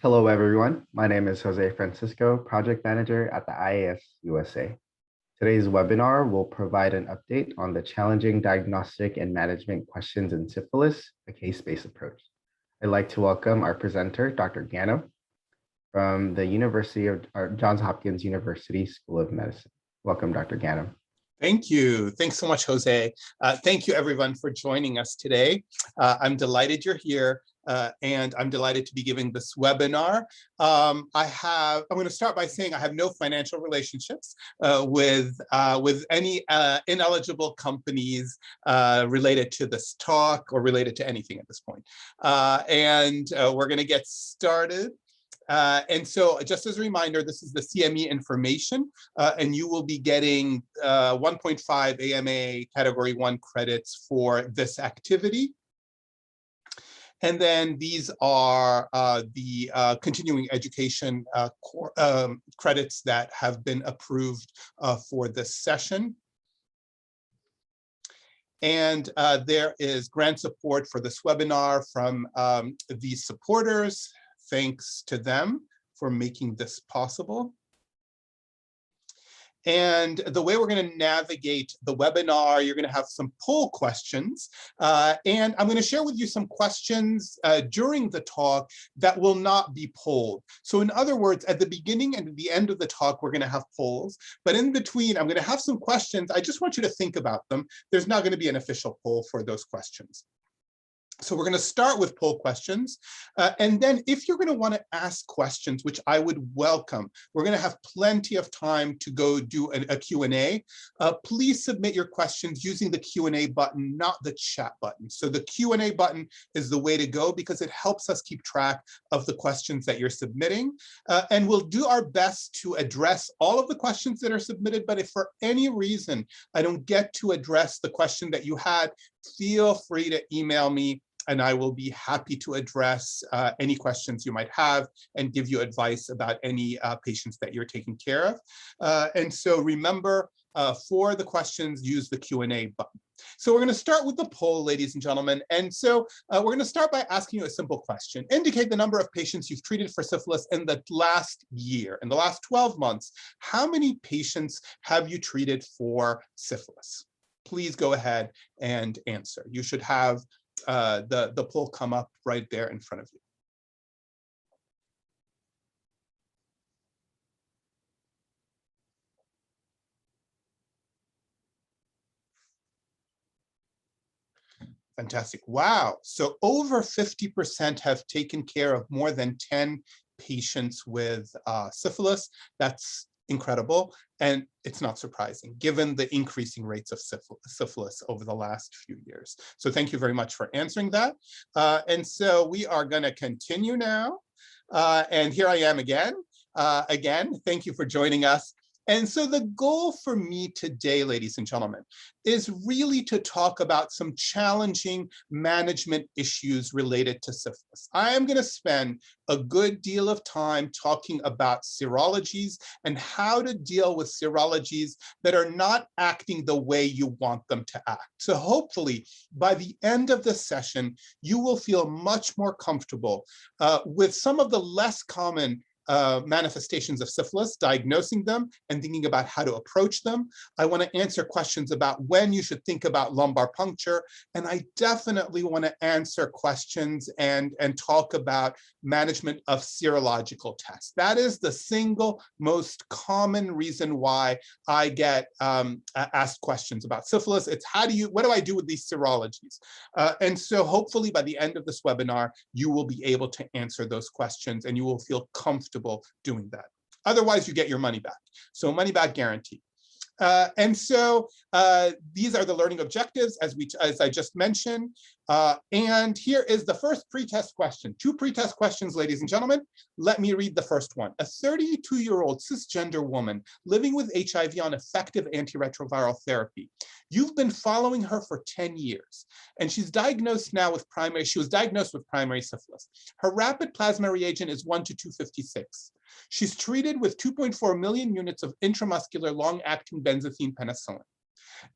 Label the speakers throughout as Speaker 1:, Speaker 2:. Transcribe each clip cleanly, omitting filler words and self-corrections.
Speaker 1: Hello, everyone. My name is Jose Francisco, Project Manager at the IAS-USA. Today's webinar will provide an update on the challenging diagnostic and management questions in syphilis, a case-based approach. I'd like to welcome our presenter, Dr. Ghanem, from the Johns Hopkins University School of Medicine. Welcome, Dr. Ghanem.
Speaker 2: Thank you. Thanks so much, Jose. Thank you, everyone, for joining us today. I'm delighted you're here, and I'm delighted to be giving this webinar. I'm going to start by saying I have no financial relationships with any ineligible companies related to this talk or related to anything at this point. We're going to get started. And so just as a reminder, this is the CME Information, and you will be getting 1.5 AMA Category 1 credits for this activity. And then these are the continuing education credits that have been approved for this session. And there is grant support for this webinar from these supporters. Thanks to them for making this possible. And the way we're going to navigate the webinar, you're going to have some poll questions. And I'm going to share with you some questions during the talk that will not be polled. So in other words, at the beginning and at the end of the talk, we're going to have polls. But in between, I'm going to have some questions. I just want you to think about them. There's not going to be an official poll for those questions. So we're going to start with poll questions. And then if you're going to want to ask questions, which I would welcome, we're going to have plenty of time to go do a Q&A. Please submit your questions using the Q&A button, not the chat button. So the Q&A button is the way to go because it helps us keep track of the questions that you're submitting. And we'll do our best to address all of the questions that are submitted. But if for any reason I don't get to address the question that you had, feel free to email me, and I will be happy to address any questions you might have and give you advice about any patients that you're taking care of. And so remember, for the questions, use the Q&A button. So we're going to start with the poll, ladies and gentlemen. And so we're going to start by asking you a simple question. Indicate the number of patients you've treated for syphilis in the last year. In the last 12 months, how many patients have you treated for syphilis? Please go ahead and answer. You should have the poll come up right there in front of you. Fantastic. Wow. So over 50% have taken care of more than 10 patients with syphilis. That's incredible. And it's not surprising, given the increasing rates of syphilis over the last few years. So thank you very much for answering that. And so we are going to continue now. And here I am again. Thank you for joining us. And so the goal for me today, ladies and gentlemen, is really to talk about some challenging management issues related to syphilis. I am going to spend a good deal of time talking about serologies and how to deal with serologies that are not acting the way you want them to act. So hopefully, by the end of this session, you will feel much more comfortable with some of the less common manifestations of syphilis, diagnosing them and thinking about how to approach them. I want to answer questions about when you should think about lumbar puncture. And I definitely want to answer questions and talk about management of serological tests. That is the single most common reason why I get asked questions about syphilis. It's what do I do with these serologies? And so hopefully by the end of this webinar, you will be able to answer those questions and you will feel comfortable doing that. Otherwise, you get your money back. So money back guarantee. And so these are the learning objectives, as I just mentioned. And here is the first pretest question. 2 pretest questions, ladies and gentlemen. Let me read the first one. A 32-year-old cisgender woman living with HIV on effective antiretroviral therapy. You've been following her for 10 years, and she was diagnosed with primary syphilis. Her rapid plasma reagent is 1 to 256. She's treated with 2.4 million units of intramuscular long-acting benzothine penicillin.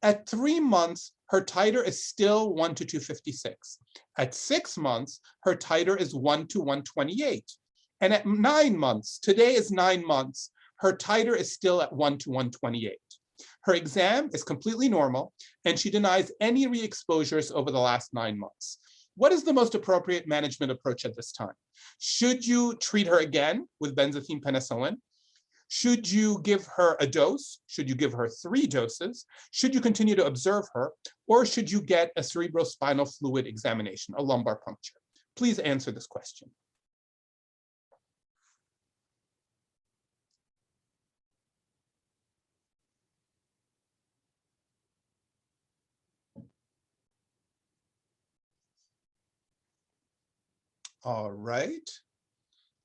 Speaker 2: At 3 months, her titer is still 1 to 256. At 6 months, her titer is 1 to 128. And at 9 months, today is 9 months, her titer is still at 1 to 128. Her exam is completely normal, and she denies any re-exposures over the last 9 months. What is the most appropriate management approach at this time? Should you treat her again with benzathine penicillin? Should you give her a dose? Should you give her 3 doses? Should you continue to observe her? Or should you get a cerebrospinal fluid examination, a lumbar puncture? Please answer this question. All right.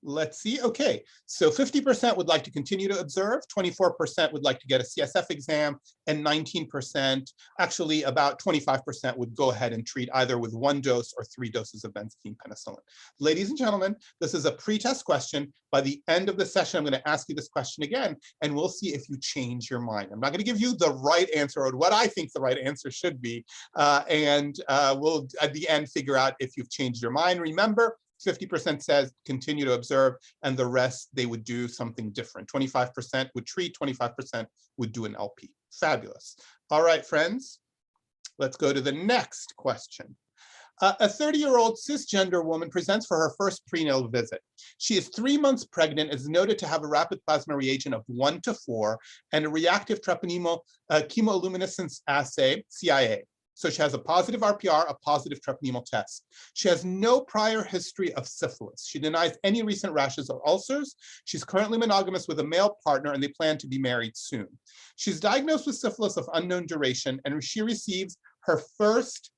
Speaker 2: Let's see. Okay, so 50% would like to continue to observe, 24% would like to get a CSF exam, and 19%, actually about 25% would go ahead and treat either with 1 dose or 3 doses of benzathine penicillin. Ladies and gentlemen, this is a pretest question. By the end of the session, I'm going to ask you this question again, and we'll see if you change your mind. I'm not going to give you the right answer or what I think the right answer should be, and we'll at the end figure out if you've changed your mind. Remember, 50% says continue to observe, and the rest, they would do something different. 25% would treat, 25% would do an LP. Fabulous. All right, friends, let's go to the next question. A 30-year-old cisgender woman presents for her first prenatal visit. She is 3 months pregnant, is noted to have a rapid plasma reagent of 1 to 4 and a reactive treponema chemoluminescence assay, CIA. So she has a positive RPR, a positive treponemal test. She has no prior history of syphilis. She denies any recent rashes or ulcers. She's currently monogamous with a male partner, and they plan to be married soon. She's diagnosed with syphilis of unknown duration, and she receives her first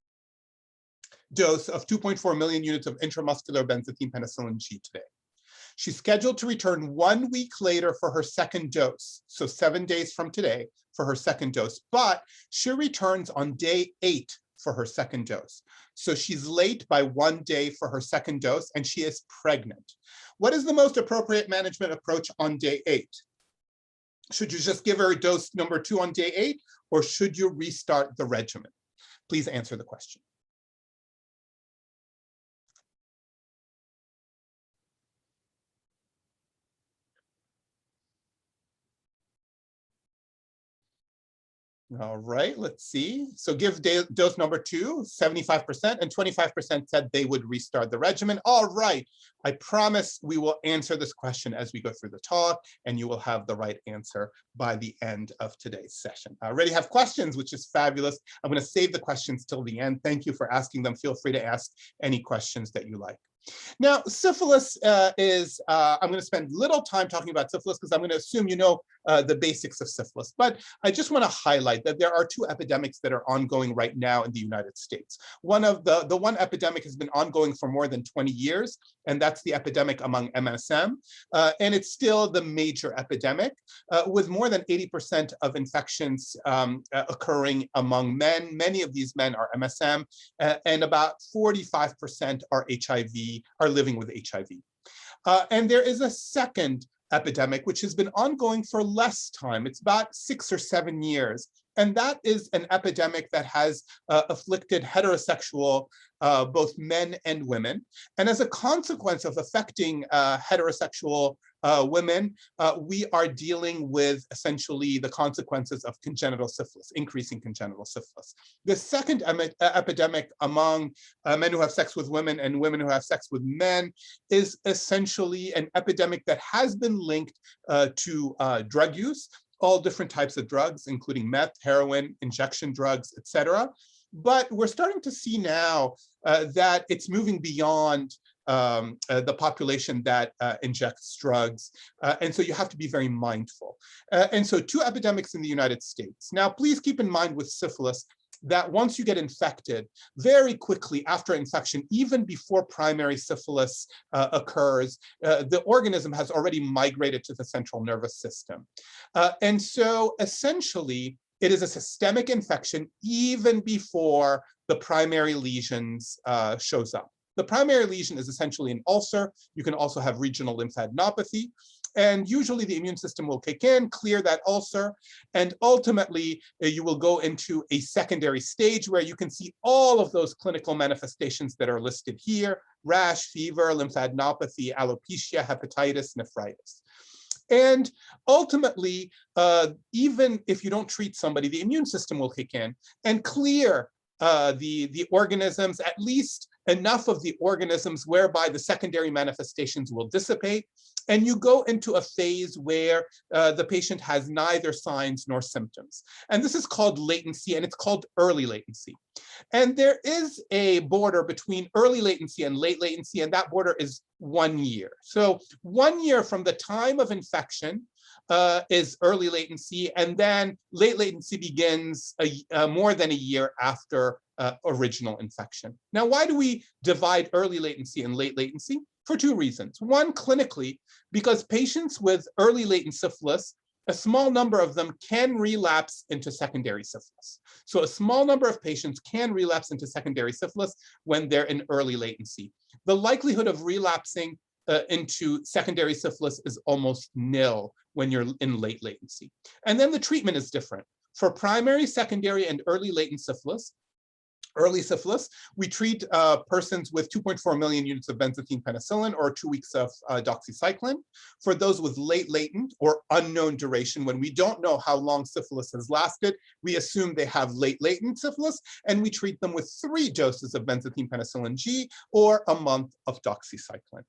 Speaker 2: dose of 2.4 million units of intramuscular benzathine penicillin G today. She's scheduled to return 1 week later for her second dose, so 7 days from today for her second dose, but she returns on day 8 for her second dose. So she's late by 1 day for her second dose, and she is pregnant. What is the most appropriate management approach on day 8? Should you just give her dose number 2 on day 8, or should you restart the regimen? Please answer the question. All right, let's see. So give dose number 2, 75%, and 25% said they would restart the regimen. All right, I promise we will answer this question as we go through the talk, and you will have the right answer by the end of today's session. I already have questions, which is fabulous. I'm going to save the questions till the end. Thank you for asking them. Feel free to ask any questions that you like. Now, syphilis is, I'm going to spend little time talking about syphilis because I'm going to assume you know the basics of syphilis. But I just want to highlight that there are 2 epidemics that are ongoing right now in the United States. One of the one epidemic has been ongoing for more than 20 years, and that's the epidemic among MSM. And it's still the major epidemic, with more than 80% of infections occurring among men. Many of these men are MSM, and about 45% are HIV, are living with HIV. And there is a second epidemic, which has been ongoing for less time. It's about 6 or 7 years. And that is an epidemic that has afflicted heterosexual, both men and women. And as a consequence of affecting heterosexual women, we are dealing with essentially the consequences of congenital syphilis, increasing congenital syphilis. The second epidemic among men who have sex with women and women who have sex with men is essentially an epidemic that has been linked to drug use, all different types of drugs, including meth, heroin, injection drugs, etc. But we're starting to see now that it's moving beyond the population that injects drugs. And so you have to be very mindful. And so 2 epidemics in the United States. Now, please keep in mind with syphilis that once you get infected, very quickly after infection, even before primary syphilis occurs, the organism has already migrated to the central nervous system. And so essentially, it is a systemic infection even before the primary lesions shows up. The primary lesion is essentially an ulcer. You can also have regional lymphadenopathy. And usually the immune system will kick in, clear that ulcer, and ultimately you will go into a secondary stage where you can see all of those clinical manifestations that are listed here: rash, fever, lymphadenopathy, alopecia, hepatitis, nephritis. And ultimately, even if you don't treat somebody, the immune system will kick in and clear the organisms, at least enough of the organisms whereby the secondary manifestations will dissipate. And you go into a phase where the patient has neither signs nor symptoms. And this is called latency, and it's called early latency. And there is a border between early latency and late latency, and that border is 1 year. So 1 year from the time of infection is early latency, and then late latency begins more than a year after original infection. Now, why do we divide early latency and late latency? For two reasons. One, clinically, because patients with early latent syphilis, a small number of them can relapse into secondary syphilis. So a small number of patients can relapse into secondary syphilis when they're in early latency. The likelihood of relapsing into secondary syphilis is almost nil when you're in late latency. And then the treatment is different. For primary, secondary, and early latent syphilis, we treat persons with 2.4 million units of benzathine penicillin or 2 weeks of doxycycline. For those with late latent or unknown duration, when we don't know how long syphilis has lasted, we assume they have late latent syphilis, and we treat them with 3 doses of benzathine penicillin G or a month of doxycycline.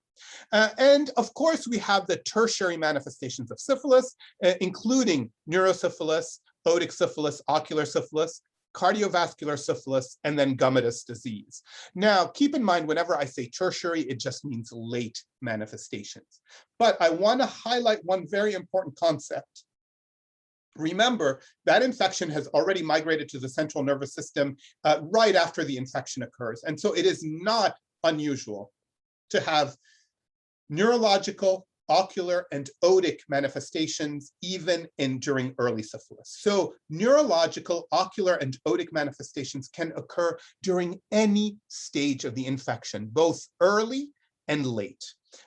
Speaker 2: And of course, we have the tertiary manifestations of syphilis, including neurosyphilis, otic syphilis, ocular syphilis, cardiovascular syphilis, and then gummatous disease. Now, keep in mind, whenever I say tertiary, it just means late manifestations. But I want to highlight one very important concept. Remember, that infection has already migrated to the central nervous system right after the infection occurs. And so it is not unusual to have neurological, ocular, and otic manifestations even during early syphilis. So neurological, ocular, and otic manifestations can occur during any stage of the infection, both early and late.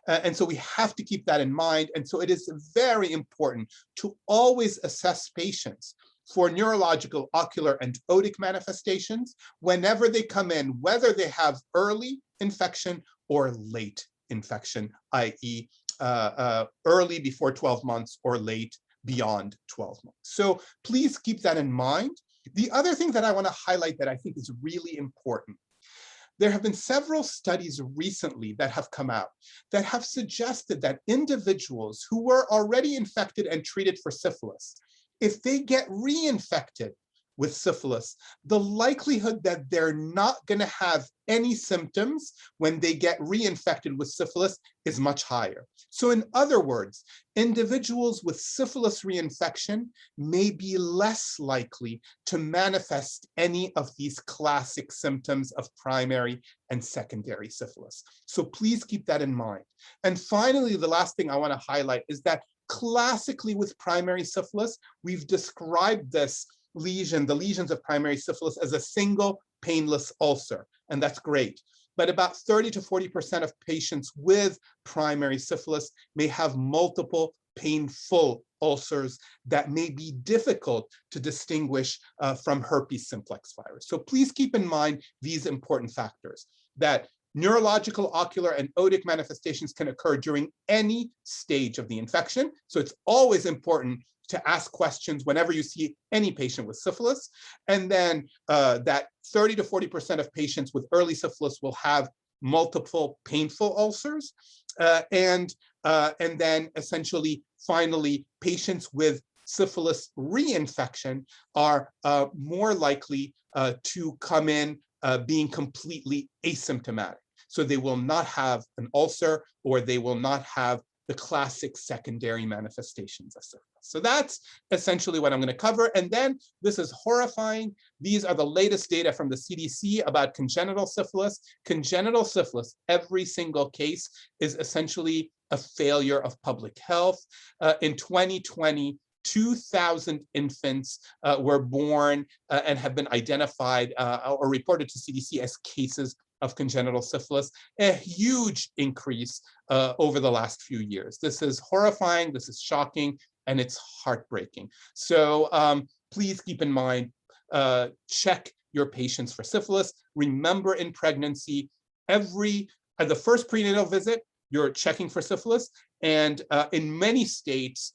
Speaker 2: And so we have to keep that in mind. And so it is very important to always assess patients for neurological, ocular, and otic manifestations whenever they come in, whether they have early infection or late infection, i.e., early before 12 months or late beyond 12 months. So please keep that in mind. The other thing that I want to highlight that I think is really important, there have been several studies recently that have come out that have suggested that individuals who were already infected and treated for syphilis, if they get reinfected with syphilis, the likelihood that they're not going to have any symptoms when they get reinfected with syphilis is much higher. So in other words, individuals with syphilis reinfection may be less likely to manifest any of these classic symptoms of primary and secondary syphilis. So please keep that in mind. And finally, the last thing I want to highlight is that classically with primary syphilis, we've described this lesion, the lesions of primary syphilis, as a single painless ulcer, and that's great. But about 30 to 40% of patients with primary syphilis may have multiple painful ulcers that may be difficult to distinguish from herpes simplex virus. So please keep in mind these important factors, that neurological, ocular, and otic manifestations can occur during any stage of the infection. So it's always important to ask questions whenever you see any patient with syphilis. And then that 30 to 40% of patients with early syphilis will have multiple painful ulcers. And then essentially, finally, patients with syphilis reinfection are more likely to come in being completely asymptomatic. So they will not have an ulcer, or they will not have the classic secondary manifestations of syphilis. So that's essentially what I'm going to cover. And then this is horrifying. These are the latest data from the CDC about congenital syphilis. Congenital syphilis, every single case, is essentially a failure of public health. In 2020, 2,000 infants were born and have been identified or reported to CDC as cases of congenital syphilis, a huge increase over the last few years. This is horrifying, this is shocking, and it's heartbreaking. So please keep in mind, check your patients for syphilis. Remember, in pregnancy, at the first prenatal visit, you're checking for syphilis. And in many states,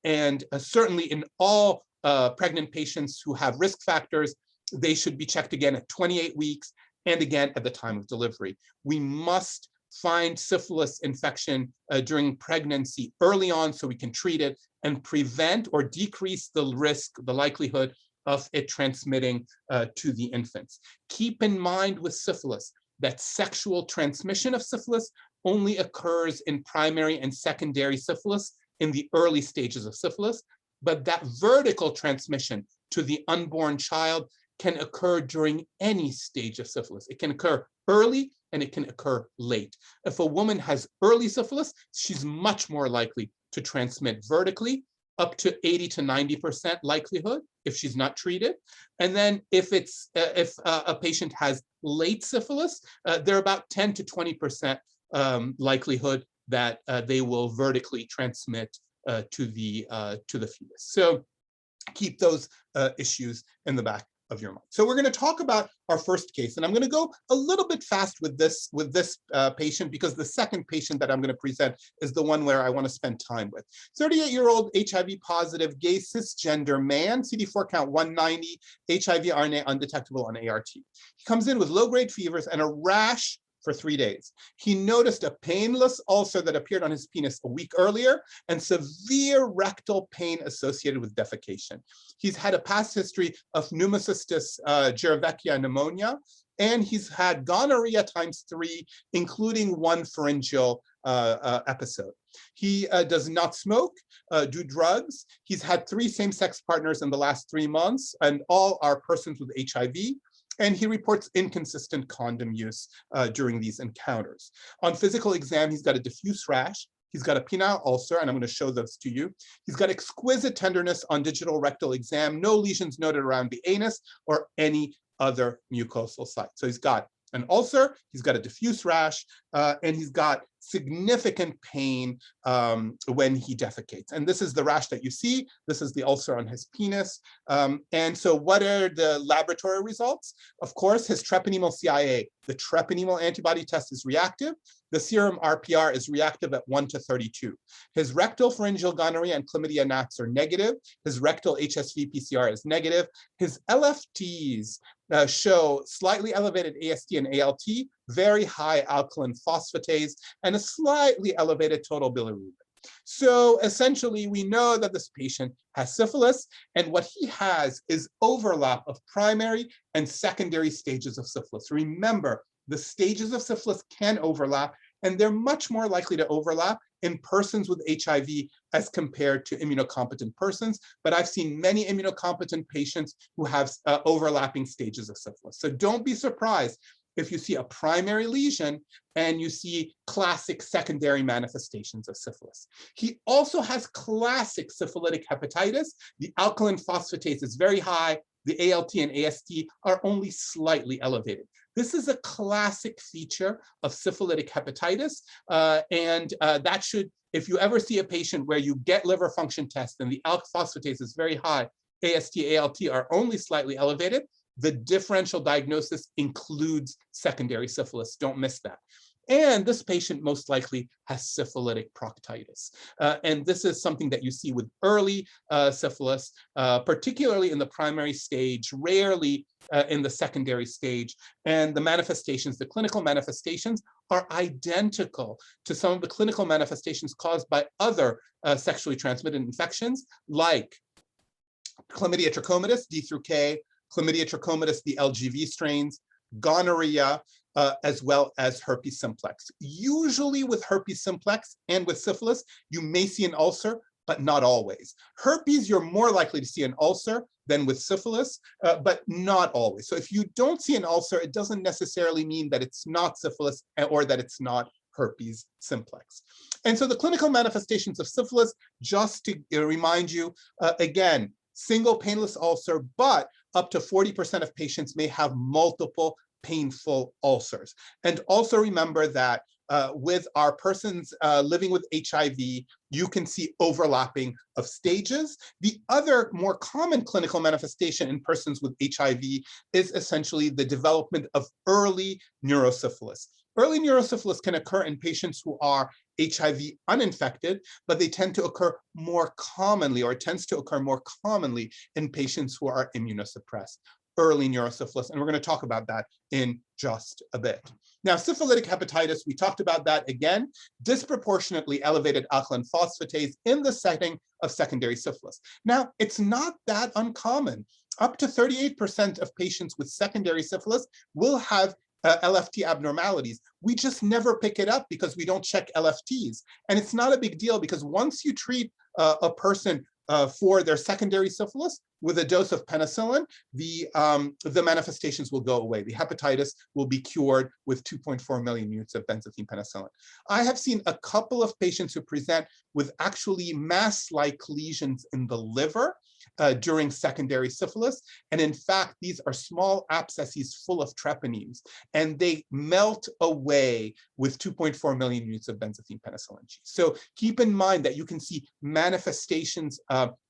Speaker 2: and certainly in all pregnant patients who have risk factors, they should be checked again at 28 weeks and again at the time of delivery. We must find syphilis infection during pregnancy early on so we can treat it and prevent or decrease the risk, the likelihood of it transmitting to the infants. Keep in mind with syphilis that sexual transmission of syphilis only occurs in primary and secondary syphilis in the early stages of syphilis, but that vertical transmission to the unborn child can occur during any stage of syphilis. It can occur early and it can occur late. If a woman has early syphilis, she's much more likely to transmit vertically, up to 80 to 90% likelihood if she's not treated. And then if a patient has late syphilis, they're about 10 to 20% likelihood that they will vertically transmit to the fetus. So keep those issues in the back of your mind. So we're going to talk about our first case, and I'm going to go a little bit fast with this patient because the second patient that I'm going to present is the one where I want to spend time with. 38-year-old HIV positive gay cisgender man, CD4 count 190, HIV RNA undetectable on ART. He comes in with low-grade fevers and a rash for 3 days. He noticed a painless ulcer that appeared on his penis a week earlier and severe rectal pain associated with defecation. He's had a past history of pneumocystis jirovecii pneumonia, and he's had gonorrhea ×3, including one pharyngeal episode. He does not smoke, do drugs. He's had 3 same-sex partners in the last 3 months, and all are persons with HIV. And he reports inconsistent condom use during these encounters. On physical exam, he's got a diffuse rash. He's got a penile ulcer, and I'm going to show those to you. He's got exquisite tenderness on digital rectal exam, no lesions noted around the anus or any other mucosal site. So he's got an ulcer, he's got a diffuse rash, and he's got significant pain when he defecates. And this is the rash that you see. This is the ulcer on his penis. And so what are the laboratory results? Of course, his treponemal CIA, the treponemal antibody test is reactive. The serum RPR is reactive at 1 to 32. His rectal pharyngeal gonorrhea and chlamydia NATs are negative. His rectal HSV PCR is negative. His LFTs show slightly elevated AST and ALT, very high alkaline phosphatase, and a slightly elevated total bilirubin. So essentially, we know that this patient has syphilis, and what he has is overlap of primary and secondary stages of syphilis. Remember, the stages of syphilis can overlap, and they're much more likely to overlap in persons with HIV as compared to immunocompetent persons. But I've seen many immunocompetent patients who have overlapping stages of syphilis. So don't be surprised if you see a primary lesion and you see classic secondary manifestations of syphilis. He also has classic syphilitic hepatitis. The alkaline phosphatase is very high. The ALT and AST are only slightly elevated. This is a classic feature of syphilitic hepatitis, and that should, if you ever see a patient where you get liver function tests and the ALK phosphatase is very high, AST, ALT are only slightly elevated, the differential diagnosis includes secondary syphilis. Don't miss that. And this patient most likely has syphilitic proctitis. And this is something that you see with early syphilis, particularly in the primary stage, rarely in the secondary stage. And the manifestations, the clinical manifestations, are identical to some of the clinical manifestations caused by other sexually transmitted infections, like chlamydia trachomatis, D through K, chlamydia trachomatis, the LGV strains, gonorrhea, as well as herpes simplex. Usually with herpes simplex and with syphilis, you may see an ulcer, but not always. Herpes, you're more likely to see an ulcer than with syphilis, but not always. So if you don't see an ulcer, it doesn't necessarily mean that it's not syphilis or that it's not herpes simplex. And so the clinical manifestations of syphilis, just to remind you, again, single painless ulcer, but up to 40% of patients may have multiple painful ulcers. And also remember that with our persons living with HIV, you can see overlapping of stages. The other more common clinical manifestation in persons with HIV is essentially the development of early neurosyphilis. Early neurosyphilis can occur in patients who are HIV uninfected, but they tend to occur more commonly, or it tends to occur more commonly in patients who are immunosuppressed. Early neurosyphilis, and we're going to talk about that in just a bit. Now, syphilitic hepatitis, we talked about that again, disproportionately elevated alkaline phosphatase in the setting of secondary syphilis. Now, it's not that uncommon. Up to 38% of patients with secondary syphilis will have LFT abnormalities. We just never pick it up because we don't check LFTs. And it's not a big deal because once you treat a person for their secondary syphilis with a dose of penicillin, the manifestations will go away. The hepatitis will be cured with 2.4 million units of benzathine penicillin. I have seen a couple of patients who present with actually mass-like lesions in the liver during secondary syphilis. And in fact, these are small abscesses full of treponines, and they melt away with 2.4 million units of benzathine penicillin G. So keep in mind that you can see manifestations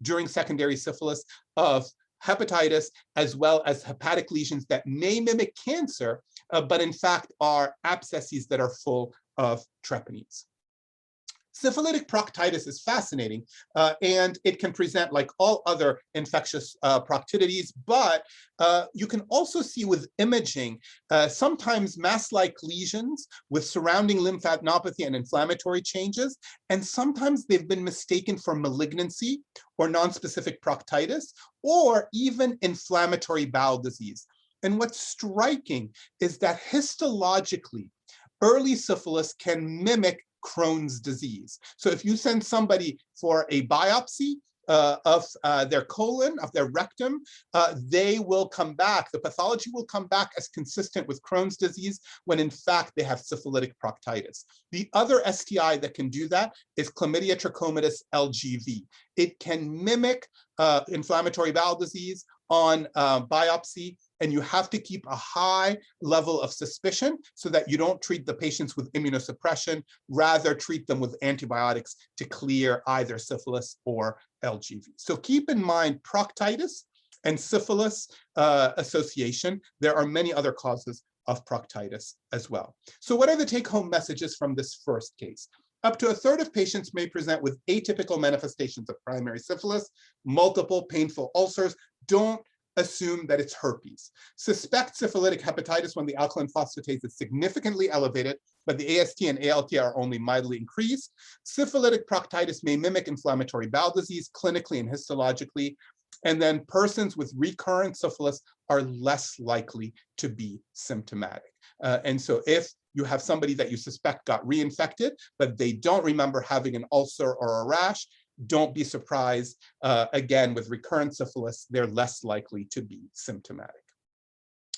Speaker 2: during secondary syphilis of hepatitis, as well as hepatic lesions that may mimic cancer, but in fact are abscesses that are full of treponines. Syphilitic proctitis is fascinating, and it can present like all other infectious proctidities, but you can also see with imaging sometimes mass-like lesions with surrounding lymphadenopathy and inflammatory changes, and sometimes they've been mistaken for malignancy or nonspecific proctitis, or even inflammatory bowel disease. And what's striking is that histologically, early syphilis can mimic Crohn's disease. So if you send somebody for a biopsy of their colon, of their rectum, they will come back, the pathology will come back as consistent with Crohn's disease when in fact they have syphilitic proctitis. The other STI that can do that is chlamydia trachomatis LGV. It can mimic inflammatory bowel disease on biopsy, and you have to keep a high level of suspicion so that you don't treat the patients with immunosuppression, rather treat them with antibiotics to clear either syphilis or LGV. So keep in mind proctitis and syphilis association. There are many other causes of proctitis as well. So what are the take-home messages from this first case? Up to a third of patients may present with atypical manifestations of primary syphilis, multiple painful ulcers. Don't assume that it's herpes. Suspect syphilitic hepatitis when the alkaline phosphatase is significantly elevated, but the AST and ALT are only mildly increased. Syphilitic proctitis may mimic inflammatory bowel disease clinically and histologically. And then persons with recurrent syphilis are less likely to be symptomatic. And so if you have somebody that you suspect got reinfected, but they don't remember having an ulcer or a rash, don't be surprised. Again, with recurrent syphilis, they're less likely to be symptomatic.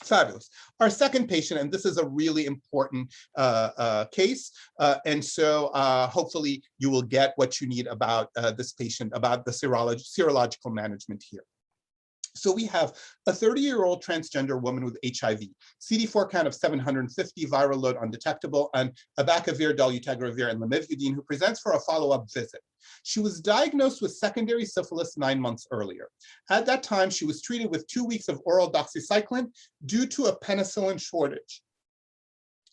Speaker 2: Fabulous. Our second patient, and this is a really important case, and so hopefully you will get what you need about this patient, about the serological management here. So we have a 30-year-old transgender woman with HIV, CD4 count of 750, viral load undetectable, and abacavir, dolutegravir, and lamivudine, who presents for a follow-up visit. She was diagnosed with secondary syphilis 9 months earlier. At that time, she was treated with 2 weeks of oral doxycycline due to a penicillin shortage.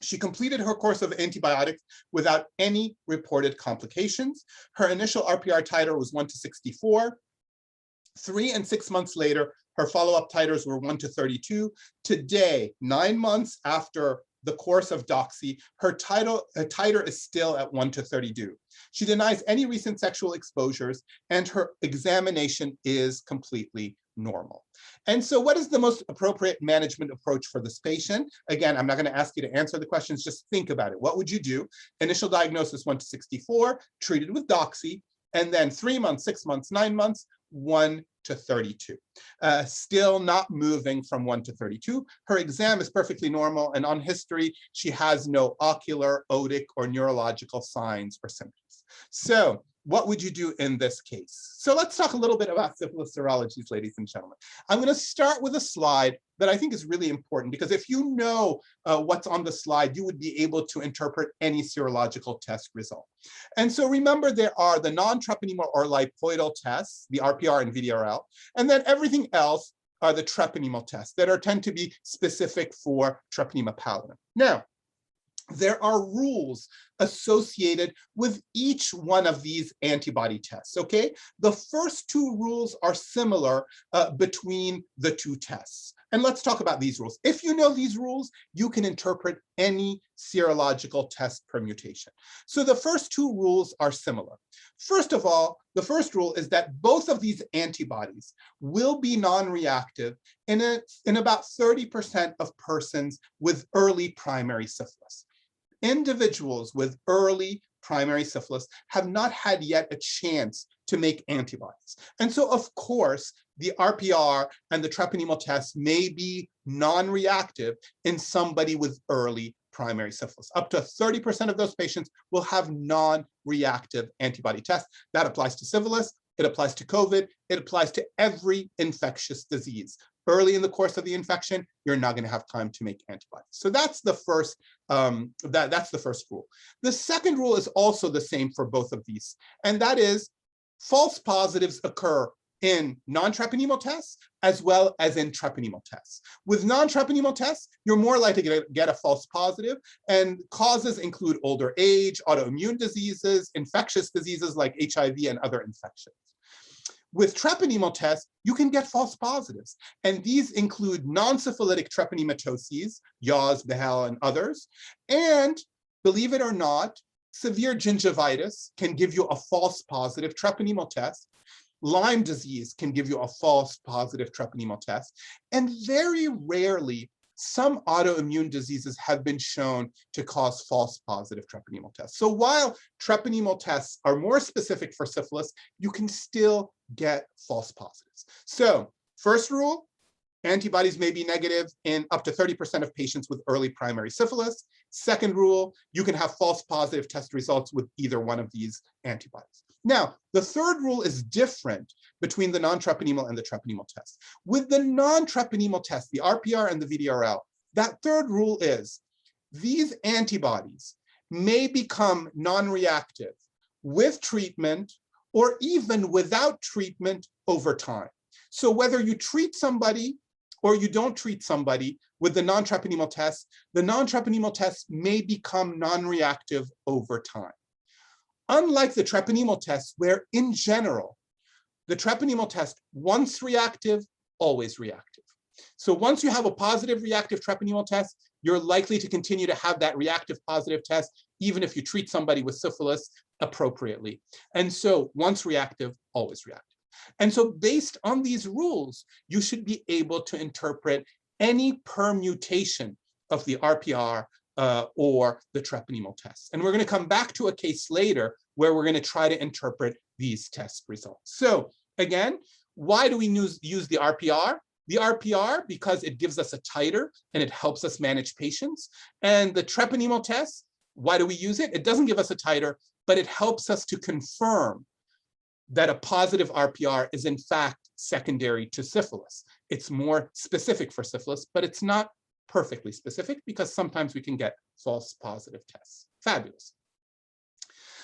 Speaker 2: She completed her course of antibiotics without any reported complications. Her initial RPR titer was 1:64. 3 and 6 months later, her follow-up titers were 1:32. Today, 9 months after the course of doxy, her titer is still at 1:32. She denies any recent sexual exposures, and her examination is completely normal. And so what is the most appropriate management approach for this patient? Again, I'm not going to ask you to answer the questions, just think about it. What would you do? Initial diagnosis 1:64, treated with doxy, and then 3 months, 6 months, 9 months, 1:32. Still not moving from 1:32. Her exam is perfectly normal, and on history, she has no ocular, otic, or neurological signs or symptoms. So what would you do in this case? So let's talk a little bit about syphilis serologies, ladies and gentlemen. I'm going to start with a slide that I think is really important, because if you know what's on the slide, you would be able to interpret any serological test result. And so remember, there are the non-treponemal or lipoidal tests, the RPR and VDRL, and then everything else are the treponemal tests that tend to be specific for treponema pallidum. Now, there are rules associated with each one of these antibody tests, okay? The first two rules are similar between the two tests. And let's talk about these rules. If you know these rules, you can interpret any serological test permutation. So the first two rules are similar. First of all, the first rule is that both of these antibodies will be non-reactive in about 30% of persons with early primary syphilis. Individuals with early primary syphilis have not had yet a chance to make antibodies. And so, of course, the RPR and the treponemal tests may be non-reactive in somebody with early primary syphilis. Up to 30% of those patients will have non-reactive antibody tests. That applies to syphilis, it applies to COVID, it applies to every infectious disease. Early in the course of the infection, you're not going to have time to make antibodies. So that's the first that's the first rule. The second rule is also the same for both of these, and that is false positives occur in non-treponemal tests as well as in treponemal tests. With non-treponemal tests, you're more likely to get a false positive, and causes include older age, autoimmune diseases, infectious diseases like HIV and other infections. With treponemal tests, you can get false positives, and these include non-syphilitic treponematoses, Yaws, Behel, and others. And believe it or not, severe gingivitis can give you a false positive treponemal test. Lyme disease can give you a false positive treponemal test. And very rarely, some autoimmune diseases have been shown to cause false positive treponemal tests. So while treponemal tests are more specific for syphilis, you can still get false positives. So first rule, antibodies may be negative in up to 30% of patients with early primary syphilis. Second rule, you can have false positive test results with either one of these antibodies. Now, the third rule is different between the non-treponemal and the treponemal test. With the non-treponemal test, the RPR and the VDRL, that third rule is these antibodies may become non-reactive with treatment or even without treatment over time. So whether you treat somebody or you don't treat somebody with the non-treponemal test, the non-treponemal test may become non-reactive over time. Unlike the treponemal test, where in general, the treponemal test, once reactive, always reactive. So once you have a positive reactive treponemal test, you're likely to continue to have that reactive positive test, even if you treat somebody with syphilis appropriately. And so once reactive, always reactive. And so based on these rules, you should be able to interpret any permutation of the RPR or the treponemal tests. And we're going to come back to a case later where we're going to try to interpret these test results. So again, why do we use the RPR? The RPR, because it gives us a titer and it helps us manage patients. And the treponemal test, why do we use it? It doesn't give us a titer, but it helps us to confirm that a positive RPR is in fact secondary to syphilis. It's more specific for syphilis, but it's not perfectly specific because sometimes we can get false positive tests. Fabulous.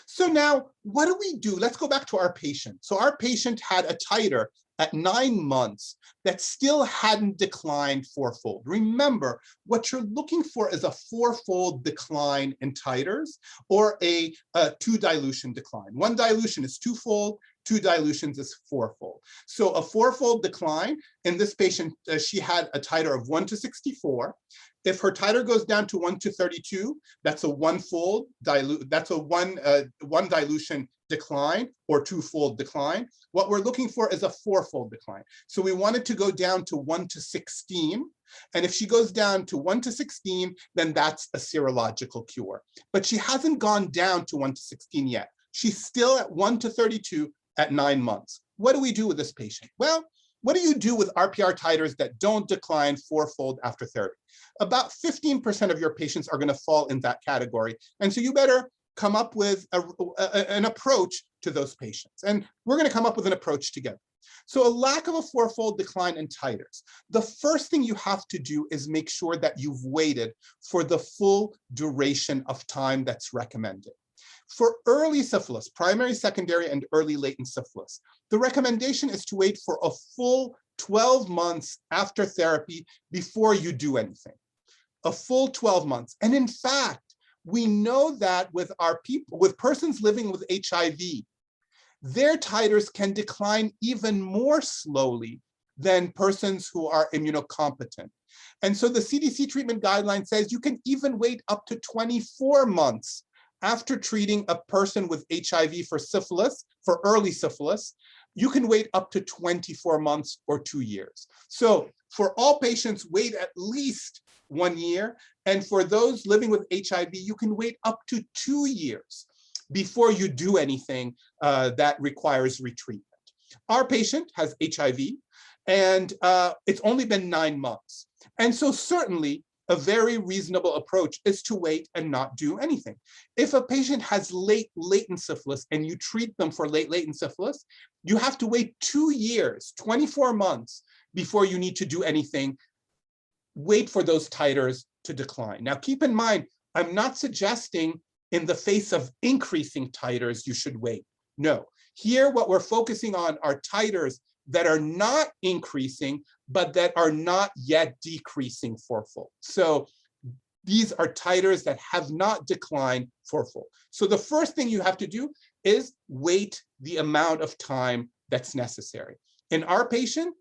Speaker 2: So now, what do we do? Let's go back to our patient. So our patient had a titer at 9 months that still hadn't declined fourfold. Remember, what you're looking for is a fourfold decline in titers or a 2 dilution decline. 1 dilution is twofold, 2 dilutions is fourfold. So a fourfold decline in this patient, she had a titer of 1 to 64. If her titer goes down to 1 to 32, that's a one-fold dilute. That's a one dilution decline or twofold decline. What we're looking for is a fourfold decline. So we want it to go down to 1 to 16. And if she goes down to 1 to 16, then that's a serological cure. But she hasn't gone down to 1 to 16 yet. She's still at 1 to 32 at 9 months. What do we do with this patient? Well, what do you do with RPR titers that don't decline fourfold after therapy? About 15% of your patients are going to fall in that category. And so you better come up with an approach to those patients. And we're going to come up with an approach together. So a lack of a fourfold decline in titers. The first thing you have to do is make sure that you've waited for the full duration of time that's recommended. For early syphilis, primary, secondary, and early latent syphilis, the recommendation is to wait for a full 12 months after therapy before you do anything. A full 12 months. And in fact, we know that with persons living with HIV, their titers can decline even more slowly than persons who are immunocompetent. And so the CDC treatment guideline says you can even wait up to 24 months after treating a person with HIV for syphilis, for early syphilis. You can wait up to 24 months or 2 years. So for all patients, wait at least 1 year. And for those living with HIV, you can wait up to 2 years before you do anything that requires retreatment. Our patient has HIV, and it's only been 9 months. And so certainly a very reasonable approach is to wait and not do anything. If a patient has late latent syphilis and you treat them for late latent syphilis, you have to wait 2 years, 24 months before you need to do anything. Wait for those titers to decline. Now, keep in mind, I'm not suggesting in the face of increasing titers, you should wait. No, here what we're focusing on are titers that are not increasing, but that are not yet decreasing fourfold. So these are titers that have not declined fourfold. So the first thing you have to do is wait the amount of time that's necessary. In our patient,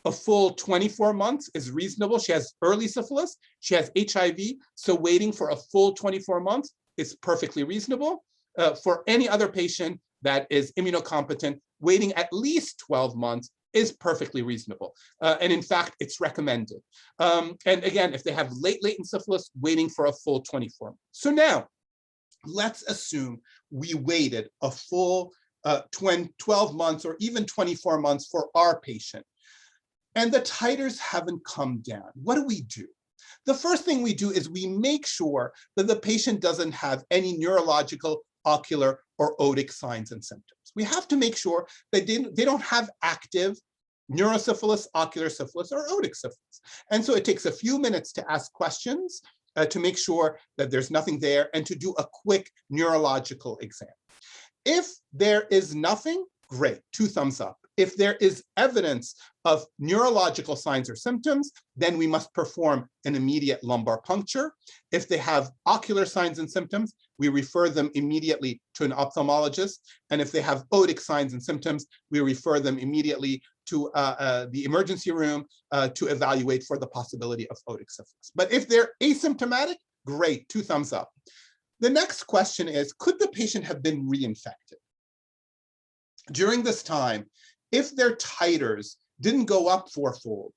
Speaker 2: a full 24 months is reasonable. She has early syphilis, she has HIV, so waiting for a full 24 months is perfectly reasonable. For any other patient that is immunocompetent, waiting at least 12 months is perfectly reasonable. And in fact, it's recommended. And again, if they have late latent syphilis, waiting for a full 24 months. So now, let's assume we waited a full 12 months or even 24 months for our patient, and the titers haven't come down. What do? The first thing we do is we make sure that the patient doesn't have any neurological, ocular, or otic signs and symptoms. We have to make sure that they don't have active neurosyphilis, ocular syphilis, or otic syphilis. And so it takes a few minutes to ask questions to make sure that there's nothing there and to do a quick neurological exam. If there is nothing, great, 2 thumbs up. If there is evidence of neurological signs or symptoms, then we must perform an immediate lumbar puncture. If they have ocular signs and symptoms, we refer them immediately to an ophthalmologist. And if they have otic signs and symptoms, we refer them immediately to the emergency room to evaluate for the possibility of otic syphilis. But if they're asymptomatic, great, 2 thumbs up. The next question is, could the patient have been reinfected? During this time, if their titers didn't go up fourfold,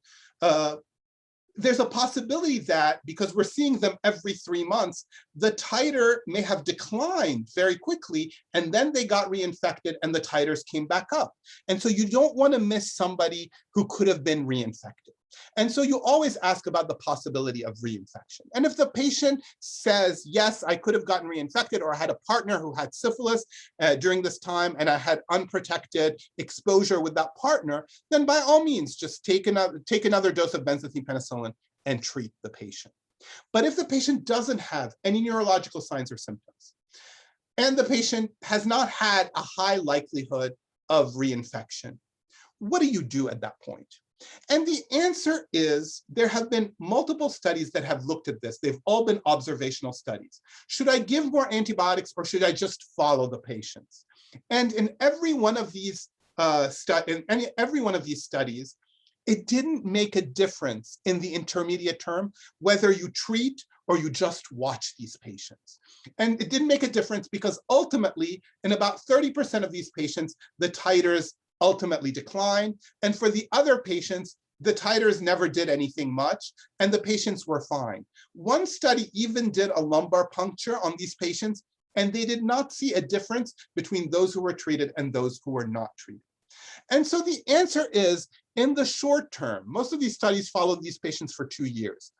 Speaker 2: there's a possibility that because we're seeing them every 3 months, the titer may have declined very quickly, and then they got reinfected and the titers came back up. And so you don't want to miss somebody who could have been reinfected. And so you always ask about the possibility of reinfection. And if the patient says, yes, I could have gotten reinfected, or I had a partner who had syphilis during this time and I had unprotected exposure with that partner, then by all means, just take another dose of benzathine penicillin and treat the patient. But if the patient doesn't have any neurological signs or symptoms, and the patient has not had a high likelihood of reinfection, what do you do at that point? And the answer is there have been multiple studies that have looked at this. They've all been observational studies. Should I give more antibiotics or should I just follow the patients? And in every one of these studies, it didn't make a difference in the intermediate term whether you treat or you just watch these patients. And it didn't make a difference because ultimately, in about 30% of these patients, the titers ultimately decline. And for the other patients, the titers never did anything much, and the patients were fine. One study even did a lumbar puncture on these patients, and they did not see a difference between those who were treated and those who were not treated. And so the answer is, in the short term, most of these studies followed these patients for 2 years.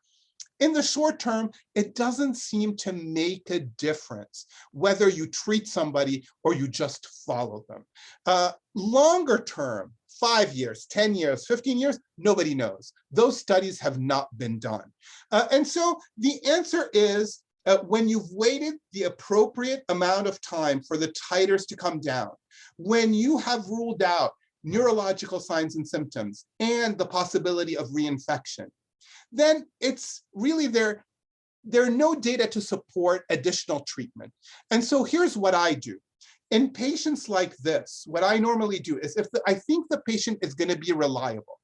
Speaker 2: In the short term, it doesn't seem to make a difference whether you treat somebody or you just follow them. Longer term, 5 years, 10 years, 15 years, nobody knows. Those studies have not been done. And so the answer is, when you've waited the appropriate amount of time for the titers to come down, when you have ruled out neurological signs and symptoms and the possibility of reinfection, then it's really there are no data to support additional treatment. And so here's what I do. In patients like this, what I normally do is, if I think the patient is going to be reliable,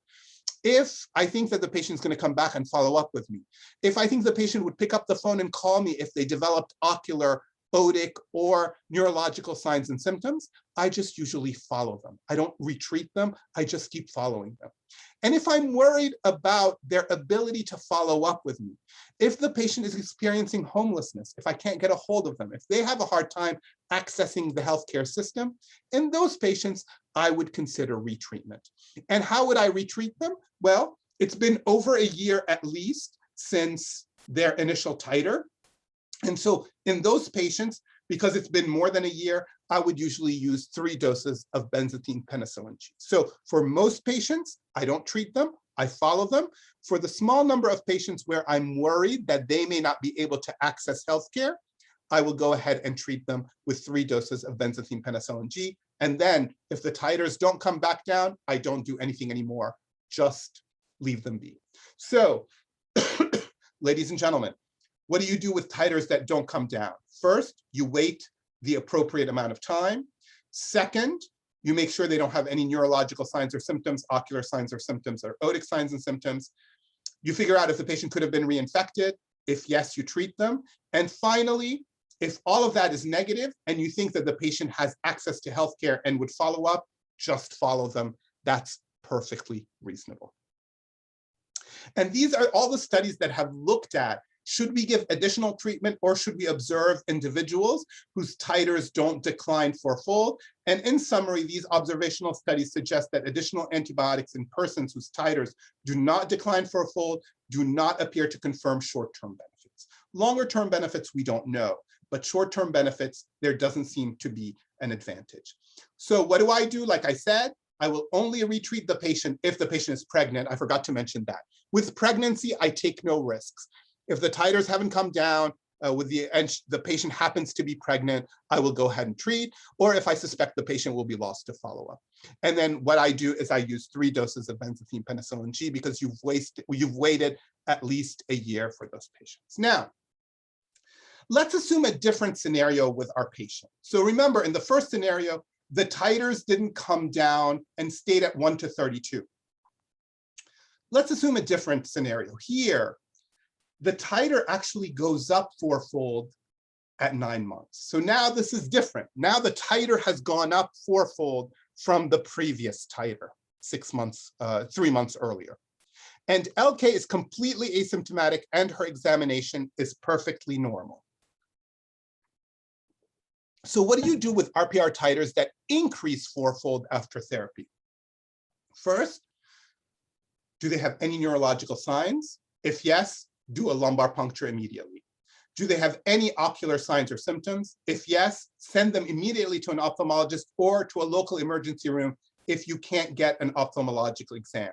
Speaker 2: if I think that the patient is going to come back and follow up with me, if I think the patient would pick up the phone and call me if they developed ocular, otic, or neurological signs and symptoms, I just usually follow them. I don't retreat them. I just keep following them. And if I'm worried about their ability to follow up with me, if the patient is experiencing homelessness, if I can't get a hold of them, if they have a hard time accessing the healthcare system, in those patients, I would consider retreatment. And how would I retreat them? Well, it's been over a year at least since their initial titer. And so in those patients, because it's been more than a year, I would usually use 3 doses of benzathine penicillin G. So for most patients, I don't treat them, I follow them. For the small number of patients where I'm worried that they may not be able to access healthcare, I will go ahead and treat them with 3 doses of benzathine penicillin G. And then if the titers don't come back down, I don't do anything anymore, just leave them be. So, ladies and gentlemen, what do you do with titers that don't come down? First, you wait the appropriate amount of time. Second, you make sure they don't have any neurological signs or symptoms, ocular signs or symptoms, or otic signs and symptoms. You figure out if the patient could have been reinfected. If yes, you treat them. And finally, if all of that is negative and you think that the patient has access to healthcare and would follow up, just follow them. That's perfectly reasonable. And these are all the studies that have looked at, should we give additional treatment or should we observe individuals whose titers don't decline fourfold? And in summary, these observational studies suggest that additional antibiotics in persons whose titers do not decline fourfold do not appear to confirm short-term benefits. Longer-term benefits, we don't know, but short-term benefits, there doesn't seem to be an advantage. So what do? Like I said, I will only retreat the patient if the patient is pregnant. I forgot to mention that. With pregnancy, I take no risks. If the titers haven't come down and the patient happens to be pregnant, I will go ahead and treat, or if I suspect the patient will be lost to follow up. And then what I do is I use 3 doses of benzathine penicillin G because you've waited at least a year for those patients. Now, let's assume a different scenario with our patient. So remember, in the first scenario, the titers didn't come down and stayed at 1 to 32. Let's assume a different scenario. Here, the titer actually goes up fourfold at 9 months. So now this is different. Now the titer has gone up fourfold from the previous titer, 3 months earlier. And LK is completely asymptomatic and her examination is perfectly normal. So what do you do with RPR titers that increase fourfold after therapy? First, do they have any neurological signs? If yes, do a lumbar puncture immediately. Do they have any ocular signs or symptoms? If yes, send them immediately to an ophthalmologist or to a local emergency room if you can't get an ophthalmological exam.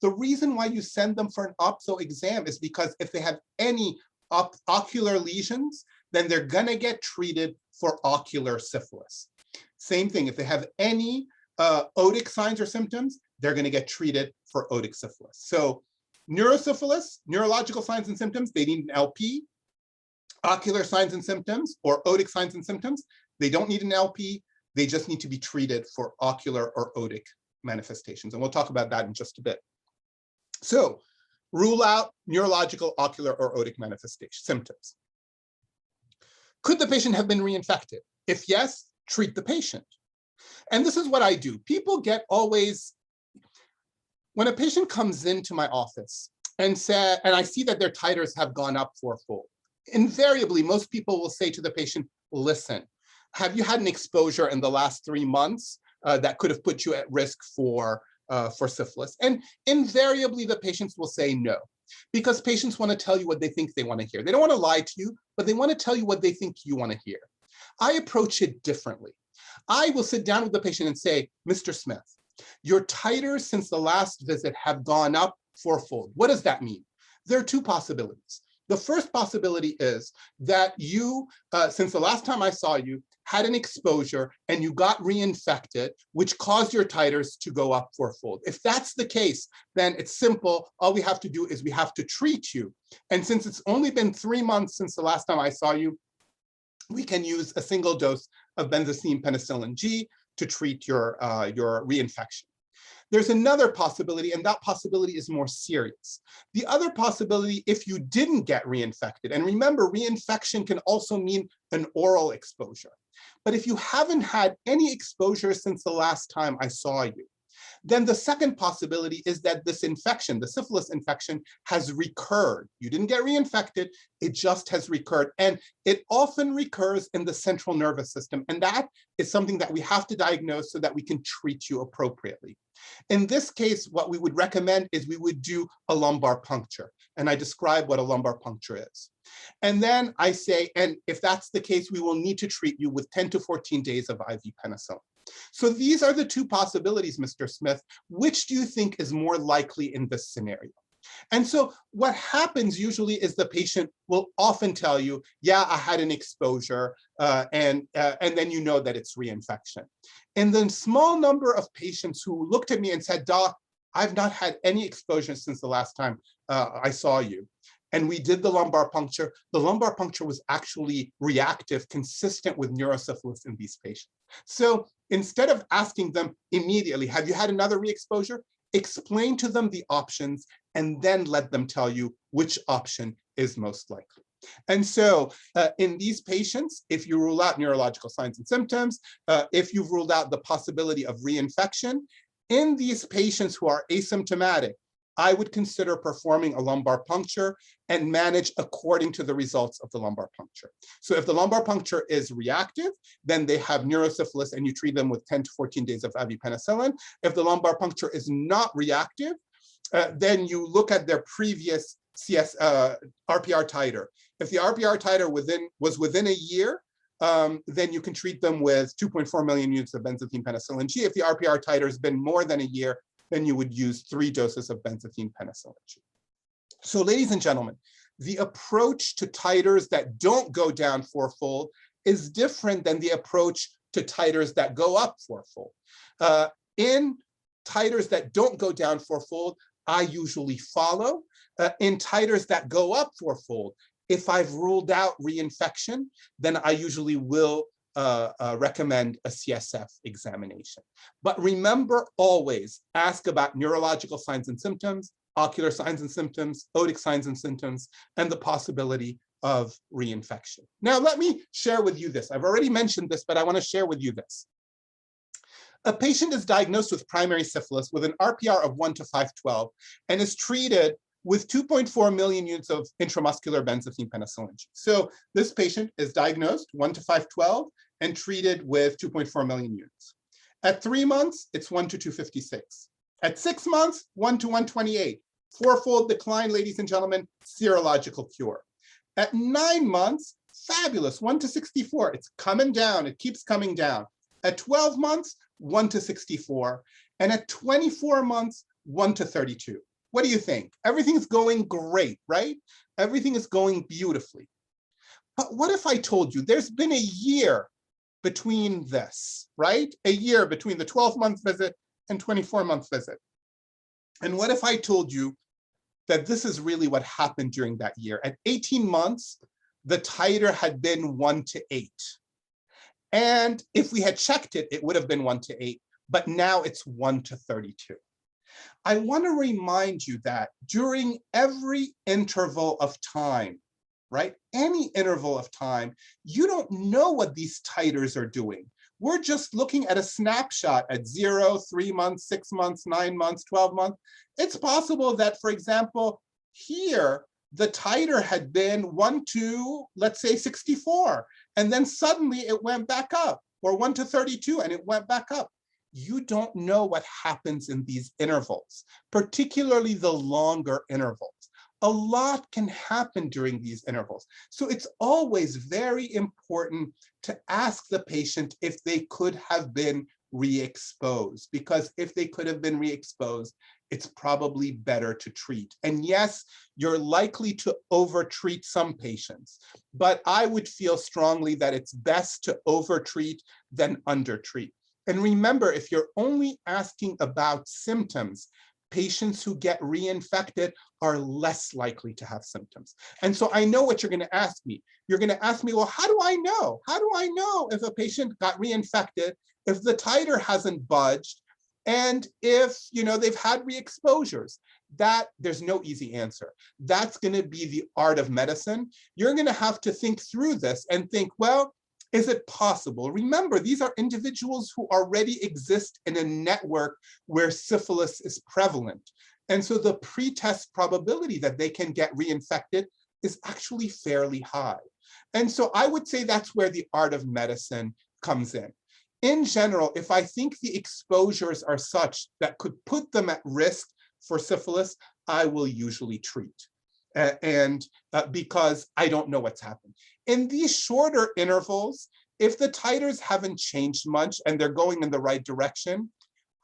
Speaker 2: The reason why you send them for an ophtho exam is because if they have any ocular lesions, then they're gonna get treated for ocular syphilis. Same thing, if they have any otic signs or symptoms, they're gonna get treated for otic syphilis. So neurosyphilis, neurological signs and symptoms, they need an LP. Ocular signs and symptoms or otic signs and symptoms, they don't need an LP. They just need to be treated for ocular or otic manifestations. And we'll talk about that in just a bit. So rule out neurological, ocular, or otic manifestation symptoms. Could the patient have been reinfected? If yes, treat the patient. And this is what I do. People get always, when a patient comes into my office and I see that their titers have gone up fourfold, invariably, most people will say to the patient, listen, have you had an exposure in the last 3 months that could have put you at risk for syphilis? And invariably, the patients will say no. because patients want to tell you what they think they want to hear. They don't want to lie to you, but they want to tell you what they think you want to hear. I approach it differently. I will sit down with the patient and say, Mr. Smith, your titers since the last visit have gone up fourfold. What does that mean? There are two possibilities. The first possibility is that you, since the last time I saw you, had an exposure and you got reinfected, which caused your titers to go up fourfold. If that's the case, then it's simple. All we have to do is we have to treat you. And since it's only been 3 months since the last time I saw you, we can use a single dose of benzene penicillin G to treat your reinfection. There's another possibility, and that possibility is more serious. The other possibility, if you didn't get reinfected, and remember, reinfection can also mean an oral exposure. But if you haven't had any exposure since the last time I saw you, then the second possibility is that this infection, the syphilis infection, has recurred. You didn't get reinfected, it just has recurred. And it often recurs in the central nervous system. And that is something that we have to diagnose so that we can treat you appropriately. In this case, what we would recommend is we would do a lumbar puncture. And I describe what a lumbar puncture is. And then I say, and if that's the case, we will need to treat you with 10 to 14 days of IV penicillin. So these are the two possibilities, Mr. Smith. Which do you think is more likely in this scenario? And so what happens usually is the patient will often tell you, yeah, I had an exposure, and then you know that it's reinfection. And the small number of patients who looked at me and said, Doc, I've not had any exposure since the last time I saw you. And we did the lumbar puncture. The lumbar puncture was actually reactive, consistent with neurosyphilis in these patients. So instead of asking them immediately, have you had another re-exposure? Explain to them the options and then let them tell you which option is most likely. And so in these patients, if you rule out neurological signs and symptoms, if you've ruled out the possibility of reinfection, in these patients who are asymptomatic, I would consider performing a lumbar puncture and manage according to the results of the lumbar puncture. So if the lumbar puncture is reactive, then they have neurosyphilis and you treat them with 10 to 14 days of IV penicillin. If the lumbar puncture is not reactive, then you look at their previous RPR titer. If the RPR titer was within a year, then you can treat them with 2.4 million units of benzene penicillin G. If the RPR titer has been more than a year, then you would use 3 doses of benzene penicillin G. So ladies and gentlemen, the approach to titers that don't go down fourfold is different than the approach to titers that go up fourfold. In titers that don't go down fourfold, I usually follow. In titers that go up fourfold, if I've ruled out reinfection, then I usually will recommend a CSF examination. But remember, always ask about neurological signs and symptoms, ocular signs and symptoms, otic signs and symptoms, and the possibility of reinfection. Now, let me share with you this. I've already mentioned this, but I want to share with you this. A patient is diagnosed with primary syphilis with an RPR of 1 to 512 and is treated with 2.4 million units of intramuscular benzene penicillin G. So this patient is diagnosed 1 to 512 and treated with 2.4 million units. At 3 months, it's 1 to 256. At 6 months, 1 to 128. Fourfold decline, ladies and gentlemen, serological cure. At 9 months, fabulous, 1 to 64. It's coming down, it keeps coming down. At 12 months, 1 to 64. And at 24 months, 1 to 32. What do you think? Everything's going great, right? Everything is going beautifully. But what if I told you there's been a year between this, right? A year between the 12-month visit and 24-month visit. And what if I told you that this is really what happened during that year? At 18 months, the titer had been 1 to 8. And if we had checked it, it would have been 1 to 8, but now it's 1 to 32. I want to remind you that during every interval of time, right? Any interval of time, you don't know what these titers are doing. We're just looking at a snapshot at 0, 3 months, 6 months, 9 months, 12 months. It's possible that, for example, here, the titer had been 1 to, let's say, 64, and then suddenly it went back up, or 1 to 32, and it went back up. You don't know what happens in these intervals, particularly the longer intervals. A lot can happen during these intervals. So it's always very important to ask the patient if they could have been re-exposed, because if they could have been re-exposed, it's probably better to treat. And yes, you're likely to overtreat some patients, but I would feel strongly that it's best to overtreat than undertreat. And remember, if you're only asking about symptoms, patients who get reinfected are less likely to have symptoms. And so I know what you're going to ask me. You're going to ask me, well, how do I know? How do I know if a patient got reinfected, if the titer hasn't budged, and if they've had re-exposures? That there's no easy answer. That's going to be the art of medicine. You're going to have to think through this and think, well, is it possible? Remember, these are individuals who already exist in a network where syphilis is prevalent. And so the pretest probability that they can get reinfected is actually fairly high. And so I would say that's where the art of medicine comes in. In general, if I think the exposures are such that could put them at risk for syphilis, I will usually treat. Because I don't know what's happened. In these shorter intervals, if the titers haven't changed much and they're going in the right direction,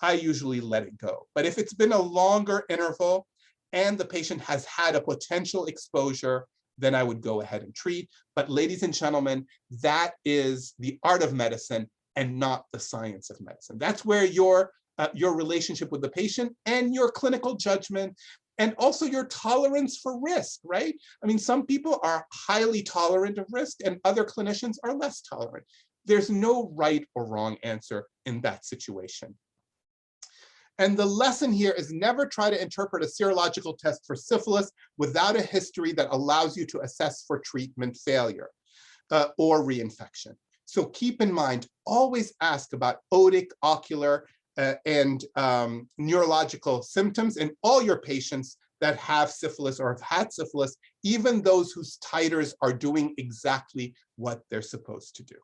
Speaker 2: I usually let it go. But if it's been a longer interval and the patient has had a potential exposure, then I would go ahead and treat. But ladies and gentlemen, that is the art of medicine and not the science of medicine. That's where your relationship with the patient and your clinical judgment and also your tolerance for risk, right? I mean, some people are highly tolerant of risk and other clinicians are less tolerant. There's no right or wrong answer in that situation. And the lesson here is never try to interpret a serological test for syphilis without a history that allows you to assess for treatment failure or reinfection. So keep in mind, always ask about otic, ocular, and neurological symptoms in all your patients that have syphilis or have had syphilis, even those whose titers are doing exactly what they're supposed to do.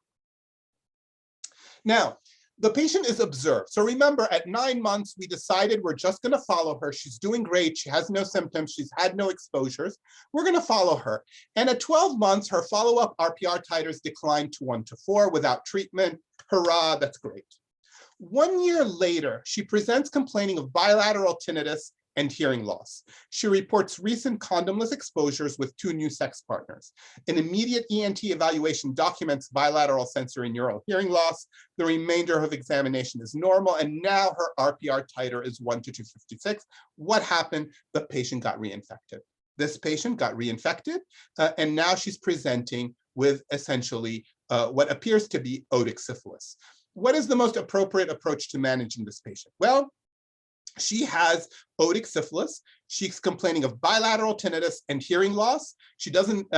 Speaker 2: Now, the patient is observed. So remember, at 9 months, we decided we're just going to follow her. She's doing great. She has no symptoms. She's had no exposures. We're going to follow her. And at 12 months, her follow-up RPR titers declined to 1 to 4 without treatment. Hurrah, that's great. 1 year later, she presents complaining of bilateral tinnitus and hearing loss. She reports recent condomless exposures with 2 new sex partners. An immediate ENT evaluation documents bilateral sensory neural hearing loss. The remainder of examination is normal, and now her RPR titer is 1 to 256. What happened? The patient got reinfected. This patient got reinfected, and now she's presenting with essentially what appears to be otic syphilis. What is the most appropriate approach to managing this patient? Well, she has otic syphilis. She's complaining of bilateral tinnitus and hearing loss. She doesn't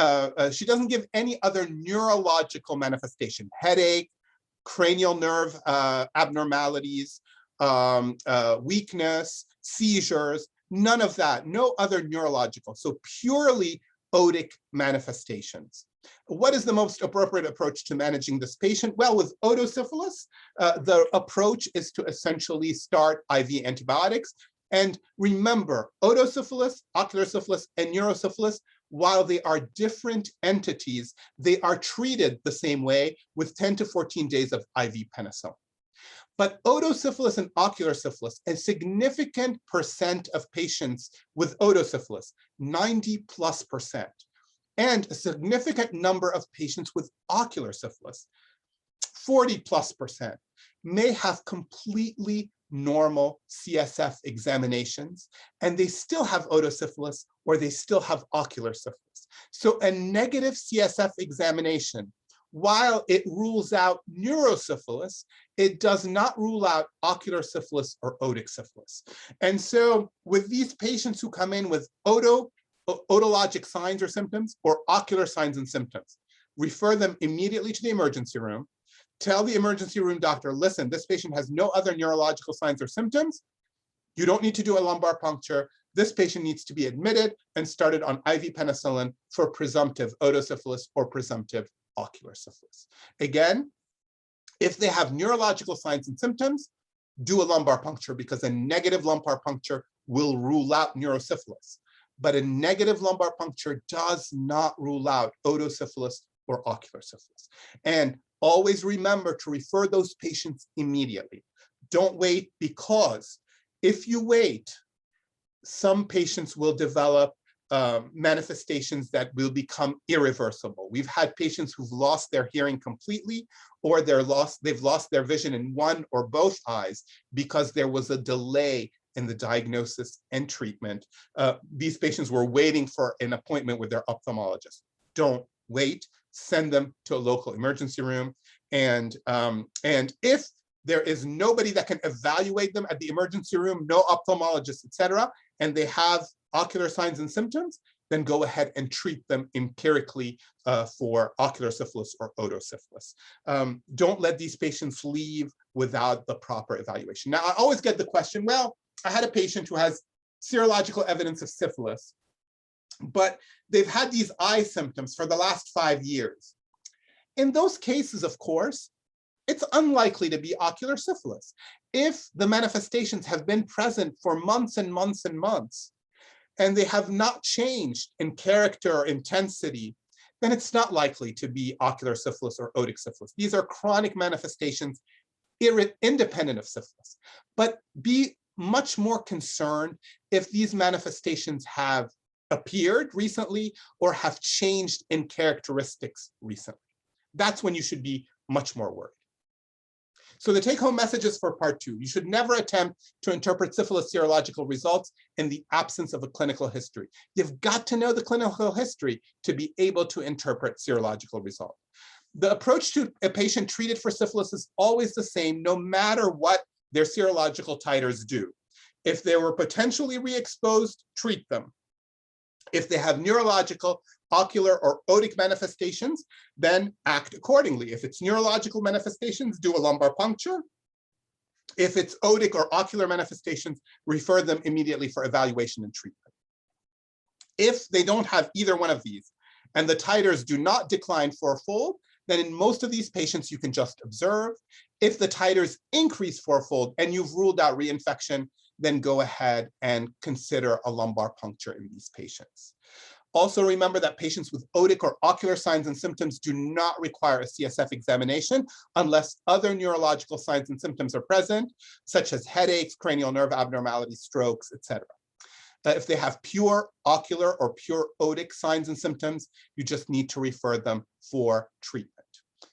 Speaker 2: give any other neurological manifestation: headache, cranial nerve abnormalities, weakness, seizures, none of that, no other neurological. So purely otic manifestations. What is the most appropriate approach to managing this patient? Well, with otosyphilis, the approach is to essentially start IV antibiotics. And remember, otosyphilis, ocular syphilis, and neurosyphilis, while they are different entities, they are treated the same way with 10 to 14 days of IV penicillin. But otosyphilis and ocular syphilis, a significant percent of patients with otosyphilis, 90+%, and a significant number of patients with ocular syphilis, 40+%, may have completely normal CSF examinations, and they still have otosyphilis or they still have ocular syphilis. So a negative CSF examination, while it rules out neurosyphilis, it does not rule out ocular syphilis or otic syphilis. And so with these patients who come in with otologic signs or symptoms or ocular signs and symptoms, refer them immediately to the emergency room. Tell the emergency room doctor, listen, this patient has no other neurological signs or symptoms. You don't need to do a lumbar puncture. This patient needs to be admitted and started on IV penicillin for presumptive otosyphilis or presumptive ocular syphilis. Again, if they have neurological signs and symptoms, do a lumbar puncture, because a negative lumbar puncture will rule out neurosyphilis. but a negative lumbar puncture does not rule out otosyphilis or ocular syphilis. And always remember to refer those patients immediately. Don't wait, because if you wait, some patients will develop manifestations that will become irreversible. We've had patients who've lost their hearing completely, or they've lost their vision in one or both eyes because there was a delay in the diagnosis and treatment. These patients were waiting for an appointment with their ophthalmologist. Don't wait, send them to a local emergency room. And if there is nobody that can evaluate them at the emergency room, no ophthalmologist, et cetera, and they have ocular signs and symptoms, then go ahead and treat them empirically for ocular syphilis or otosyphilis. Don't let these patients leave without the proper evaluation. Now, I always get the question, well, I had a patient who has serological evidence of syphilis, but they've had these eye symptoms for the last 5 years. In those cases, of course, it's unlikely to be ocular syphilis. If the manifestations have been present for months and months and months, and they have not changed in character or intensity, then it's not likely to be ocular syphilis or otic syphilis. These are chronic manifestations independent of syphilis. But be much more concerned if these manifestations have appeared recently or have changed in characteristics recently. That's when you should be much more worried. So the take-home messages for part 2. You should never attempt to interpret syphilis serological results in the absence of a clinical history. You've got to know the clinical history to be able to interpret serological results. The approach to a patient treated for syphilis is always the same, no matter what their serological titers do. If they were potentially re-exposed, treat them. If they have neurological, ocular, or otic manifestations, then act accordingly. If it's neurological manifestations, do a lumbar puncture. If it's otic or ocular manifestations, refer them immediately for evaluation and treatment. If they don't have either one of these, and the titers do not decline fourfold, then in most of these patients, you can just observe. If the titers increase fourfold and you've ruled out reinfection, then go ahead and consider a lumbar puncture in these patients. Also remember that patients with otic or ocular signs and symptoms do not require a CSF examination unless other neurological signs and symptoms are present, such as headaches, cranial nerve abnormalities, strokes, etc. If they have pure ocular or pure otic signs and symptoms, you just need to refer them for treatment.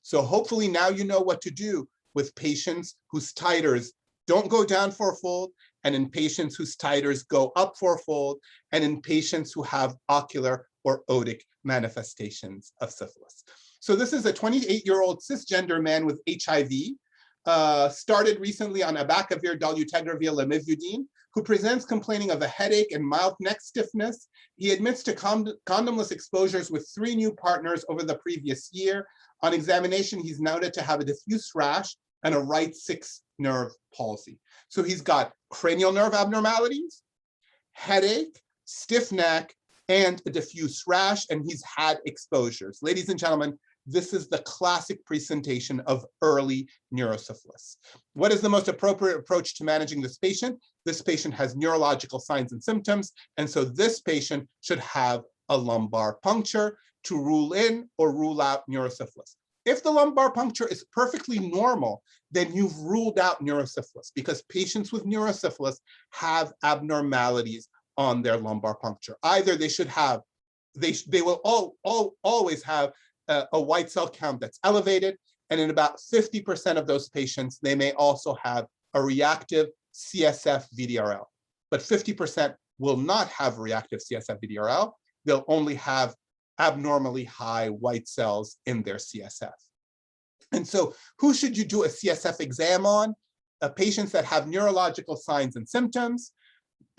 Speaker 2: So hopefully now you know what to do with patients whose titers don't go down fourfold, and in patients whose titers go up fourfold, and in patients who have ocular or otic manifestations of syphilis. So this is a 28-year-old cisgender man with HIV, started recently on abacavir, dolutegravir, lamivudine, who presents complaining of a headache and mild neck stiffness. He admits to condomless exposures with 3 new partners over the previous year. On examination, he's noted to have a diffuse rash and a right 6 nerve palsy. So he's got cranial nerve abnormalities, headache, stiff neck, and a diffuse rash, and he's had exposures. Ladies and gentlemen, this is the classic presentation of early neurosyphilis. What is the most appropriate approach to managing this patient? This patient has neurological signs and symptoms, and so this patient should have a lumbar puncture to rule in or rule out neurosyphilis. If the lumbar puncture is perfectly normal, then you've ruled out neurosyphilis, because patients with neurosyphilis have abnormalities on their lumbar puncture. Either they should have, they will always have a white cell count that's elevated, and in about 50% of those patients, they may also have a reactive CSF VDRL. But 50% will not have reactive CSF VDRL. They'll only have abnormally high white cells in their CSF. And so who should you do a CSF exam on? Patients that have neurological signs and symptoms,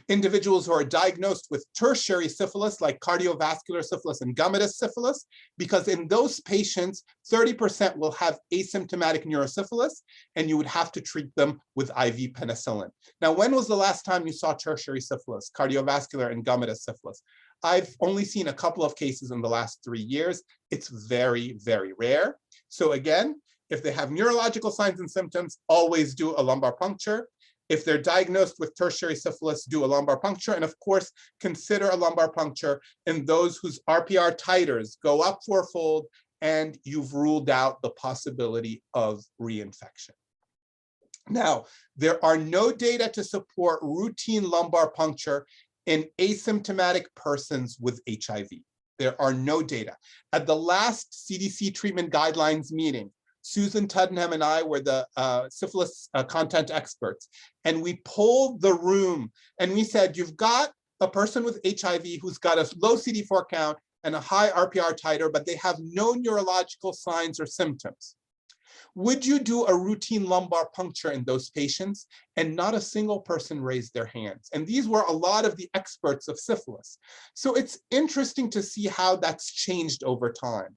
Speaker 2: individuals who are diagnosed with tertiary syphilis, like cardiovascular syphilis and gummatous syphilis, because in those patients, 30% will have asymptomatic neurosyphilis, and you would have to treat them with IV penicillin. Now, when was the last time you saw tertiary syphilis, cardiovascular and gummatous syphilis? I've only seen a couple of cases in the last 3 years. It's very, very rare. So again, if they have neurological signs and symptoms, always do a lumbar puncture. If they're diagnosed with tertiary syphilis, do a lumbar puncture. And of course, consider a lumbar puncture in those whose RPR titers go up fourfold and you've ruled out the possibility of reinfection. Now, there are no data to support routine lumbar puncture in asymptomatic persons with HIV. There are no data. At the last CDC treatment guidelines meeting, Susan Tuddenham and I were the syphilis content experts, and we polled the room and we said, you've got a person with HIV who's got a low CD4 count and a high RPR titer, but they have no neurological signs or symptoms. Would you do a routine lumbar puncture in those patients? And not a single person raised their hands. And these were a lot of the experts of syphilis. So it's interesting to see how that's changed over time.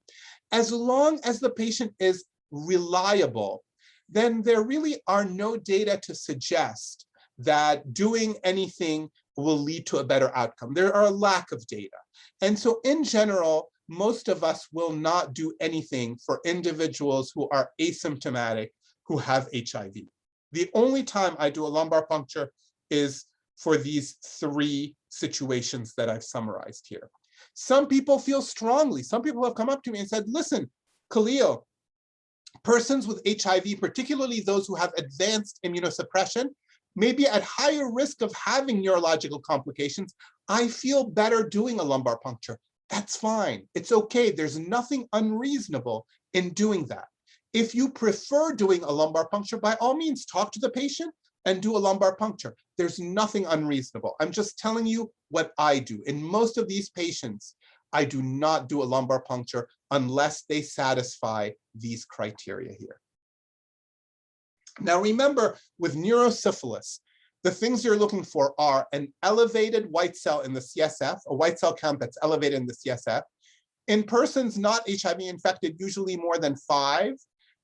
Speaker 2: As long as the patient is reliable, then there really are no data to suggest that doing anything will lead to a better outcome. There are a lack of data. And so in general, most of us will not do anything for individuals who are asymptomatic, who have HIV. The only time I do a lumbar puncture is for these three situations that I've summarized here. Some people feel strongly. Some people have come up to me and said, listen, Khalil, persons with HIV, particularly those who have advanced immunosuppression, may be at higher risk of having neurological complications. I feel better doing a lumbar puncture. That's fine. It's okay. There's nothing unreasonable in doing that. If you prefer doing a lumbar puncture, by all means, talk to the patient and do a lumbar puncture. There's nothing unreasonable. I'm just telling you what I do. In most of these patients, I do not do a lumbar puncture unless they satisfy these criteria here. Now remember, with neurosyphilis, the things you're looking for are an elevated white cell in the CSF, a white cell count that's elevated in the CSF. In persons not HIV infected, usually more than 5.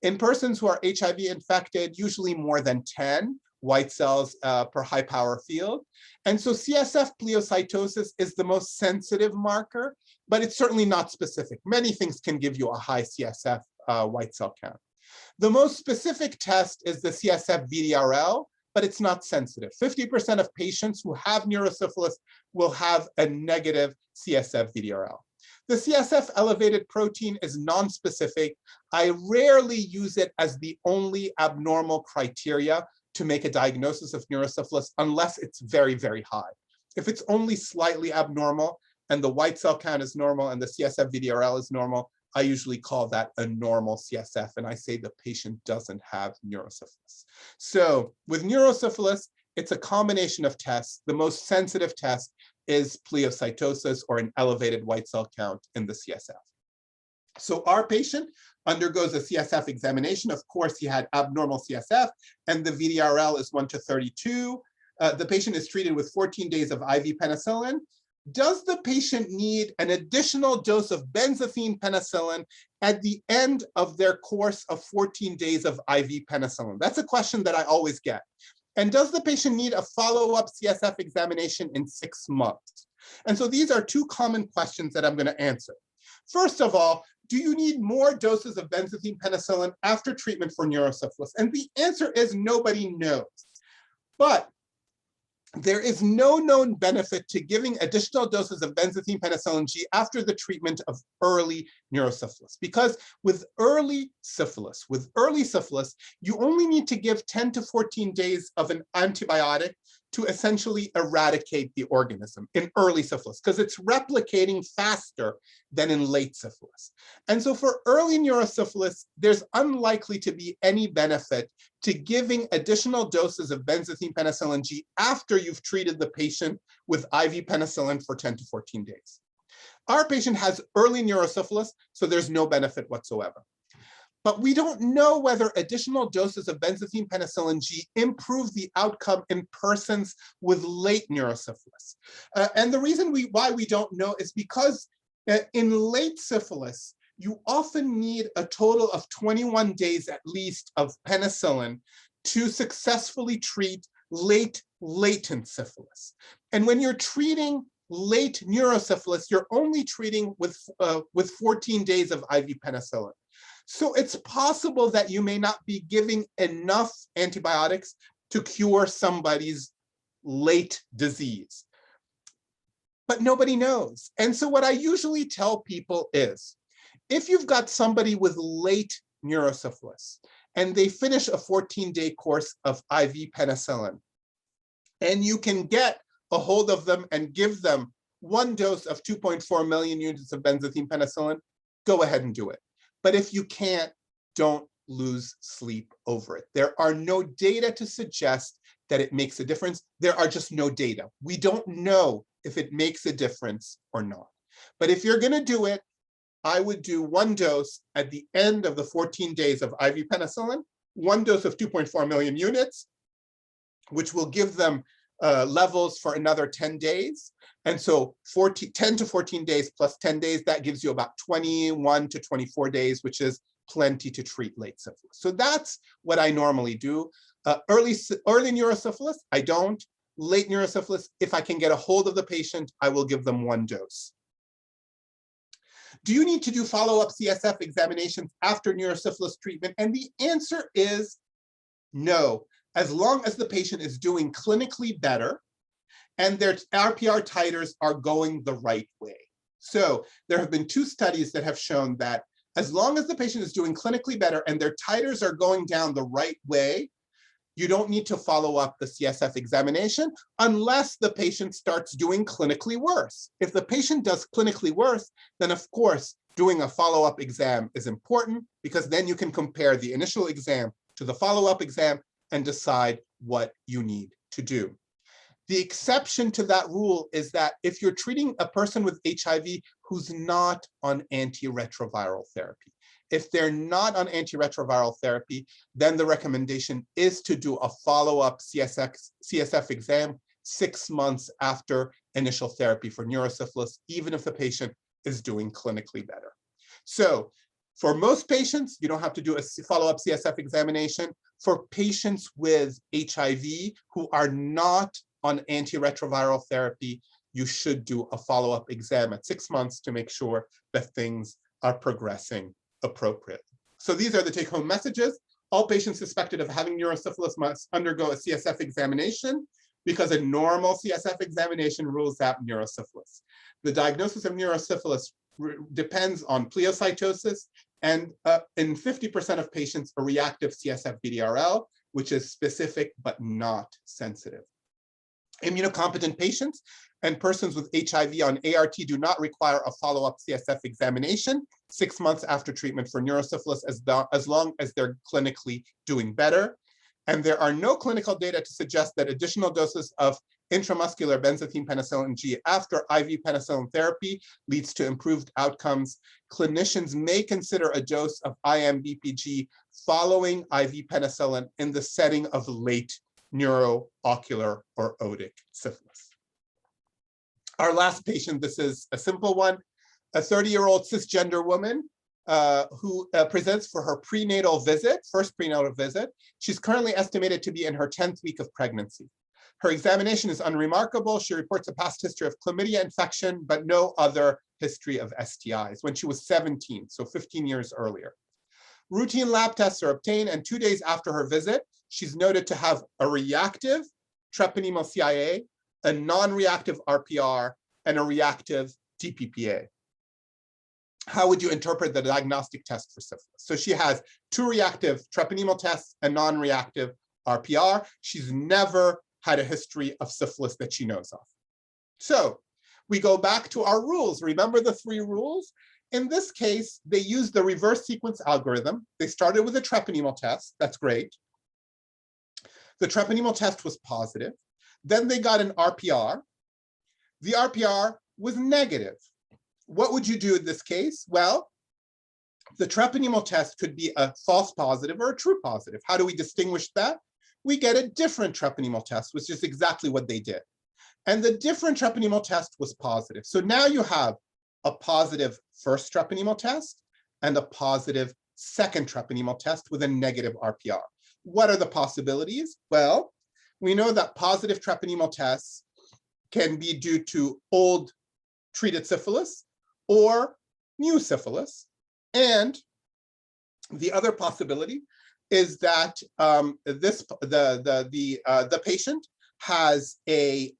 Speaker 2: In persons who are HIV infected, usually more than 10 white cells per high power field. And so CSF pleocytosis is the most sensitive marker, but it's certainly not specific. Many things can give you a high CSF white cell count. The most specific test is the CSF VDRL, but it's not sensitive. 50% of patients who have neurosyphilis will have a negative CSF VDRL. The CSF elevated protein is non-specific. I rarely use it as the only abnormal criteria to make a diagnosis of neurosyphilis unless it's very, very high. If it's only slightly abnormal and the white cell count is normal and the CSF VDRL is normal, I usually call that a normal CSF, and I say the patient doesn't have neurosyphilis. So with neurosyphilis, it's a combination of tests. The most sensitive test is pleocytosis, or an elevated white cell count in the CSF. So our patient undergoes a CSF examination. Of course, he had abnormal CSF, and the VDRL is 1/32. The patient is treated with 14 days of IV penicillin. Does the patient need an additional dose of benzathine penicillin at the end of their course of 14 days of IV penicillin? That's a question that I always get. And does the patient need a follow-up CSF examination in 6 months? And so these are two common questions that I'm going to answer. First of all, do you need more doses of benzathine penicillin after treatment for neurosyphilis? And the answer is nobody knows. But there is no known benefit to giving additional doses of benzathine penicillin G after the treatment of early neurosyphilis, because with early syphilis, you only need to give 10 to 14 days of an antibiotic to essentially eradicate the organism in early syphilis, because it's replicating faster than in late syphilis. And so for early neurosyphilis, there's unlikely to be any benefit to giving additional doses of benzathine penicillin G after you've treated the patient with IV penicillin for 10 to 14 days. Our patient has early neurosyphilis, so there's no benefit whatsoever. But we don't know whether additional doses of benzathine penicillin G improve the outcome in persons with late neurosyphilis. And the reason why we don't know is because in late syphilis, you often need a total of 21 days at least of penicillin to successfully treat latent syphilis. And when you're treating late neurosyphilis, you're only treating with 14 days of IV penicillin. So it's possible that you may not be giving enough antibiotics to cure somebody's late disease. But nobody knows. And so what I usually tell people is, if you've got somebody with late neurosyphilis and they finish a 14-day course of IV penicillin, and you can get a hold of them and give them 1 dose of 2.4 million units of benzathine penicillin, go ahead and do it. But if you can't, don't lose sleep over it. There are no data to suggest that it makes a difference. There are just no data. We don't know if it makes a difference or not. But if you're going to do it, I would do 1 dose at the end of the 14 days of IV penicillin, 1 dose of 2.4 million units, which will give them levels for another 10 days. And so 10 to 14 days plus 10 days, that gives you about 21 to 24 days, which is plenty to treat late syphilis. So that's what I normally do. Early neurosyphilis, I don't. Late neurosyphilis, if I can get a hold of the patient, I will give them 1 dose. Do you need to do follow-up CSF examinations after neurosyphilis treatment? And the answer is no, as long as the patient is doing clinically better and their RPR titers are going the right way. So there have been 2 studies that have shown that as long as the patient is doing clinically better and their titers are going down the right way, you don't need to follow up the CSF examination unless the patient starts doing clinically worse. If the patient does clinically worse, then of course, doing a follow-up exam is important, because then you can compare the initial exam to the follow-up exam and decide what you need to do. The exception to that rule is that if you're treating a person with HIV who's not on antiretroviral therapy, if they're not on antiretroviral therapy, then the recommendation is to do a follow-up CSF exam 6 months after initial therapy for neurosyphilis, even if the patient is doing clinically better. So for most patients, you don't have to do a follow-up CSF examination. For patients with HIV who are not on antiretroviral therapy, you should do a follow-up exam at 6 months to make sure that things are progressing appropriately. So these are the take-home messages. All patients suspected of having neurosyphilis must undergo a CSF examination, because a normal CSF examination rules out neurosyphilis. The diagnosis of neurosyphilis depends on pleocytosis and in 50% of patients, a reactive CSF VDRL, which is specific but not sensitive. Immunocompetent patients and persons with HIV on ART do not require a follow-up CSF examination 6 months after treatment for neurosyphilis, as long as they're clinically doing better. And there are no clinical data to suggest that additional doses of intramuscular benzathine penicillin G after IV penicillin therapy leads to improved outcomes. Clinicians may consider a dose of IM-BPG following IV penicillin in the setting of late neuroocular or otic syphilis. Our last patient, this is a simple one, a 30-year-old cisgender woman who presents for her prenatal visit, first prenatal visit. She's currently estimated to be in her 10th week of pregnancy. Her examination is unremarkable. She reports a past history of chlamydia infection, but no other history of STIs when she was 17, so 15 years earlier. Routine lab tests are obtained, and 2 days after her visit, she's noted to have a reactive treponemal CIA, a non-reactive RPR, and a reactive DPPA. How would you interpret the diagnostic test for syphilis? So she has 2 reactive treponemal tests and non-reactive RPR. She's never had a history of syphilis that she knows of. So we go back to our rules. Remember the 3 rules? In this case, they used the reverse sequence algorithm. They started with a treponemal test. That's great. The treponemal test was positive. Then they got an RPR. The RPR was negative. What would you do in this case? Well, the treponemal test could be a false positive or a true positive. How do we distinguish that? We get a different treponemal test, which is exactly what they did. And the different treponemal test was positive. So now you have a positive first treponemal test and a positive second treponemal test with a negative RPR. What are the possibilities? Well, we know that positive treponemal tests can be due to old treated syphilis or new syphilis. And the other possibility is that the patient has a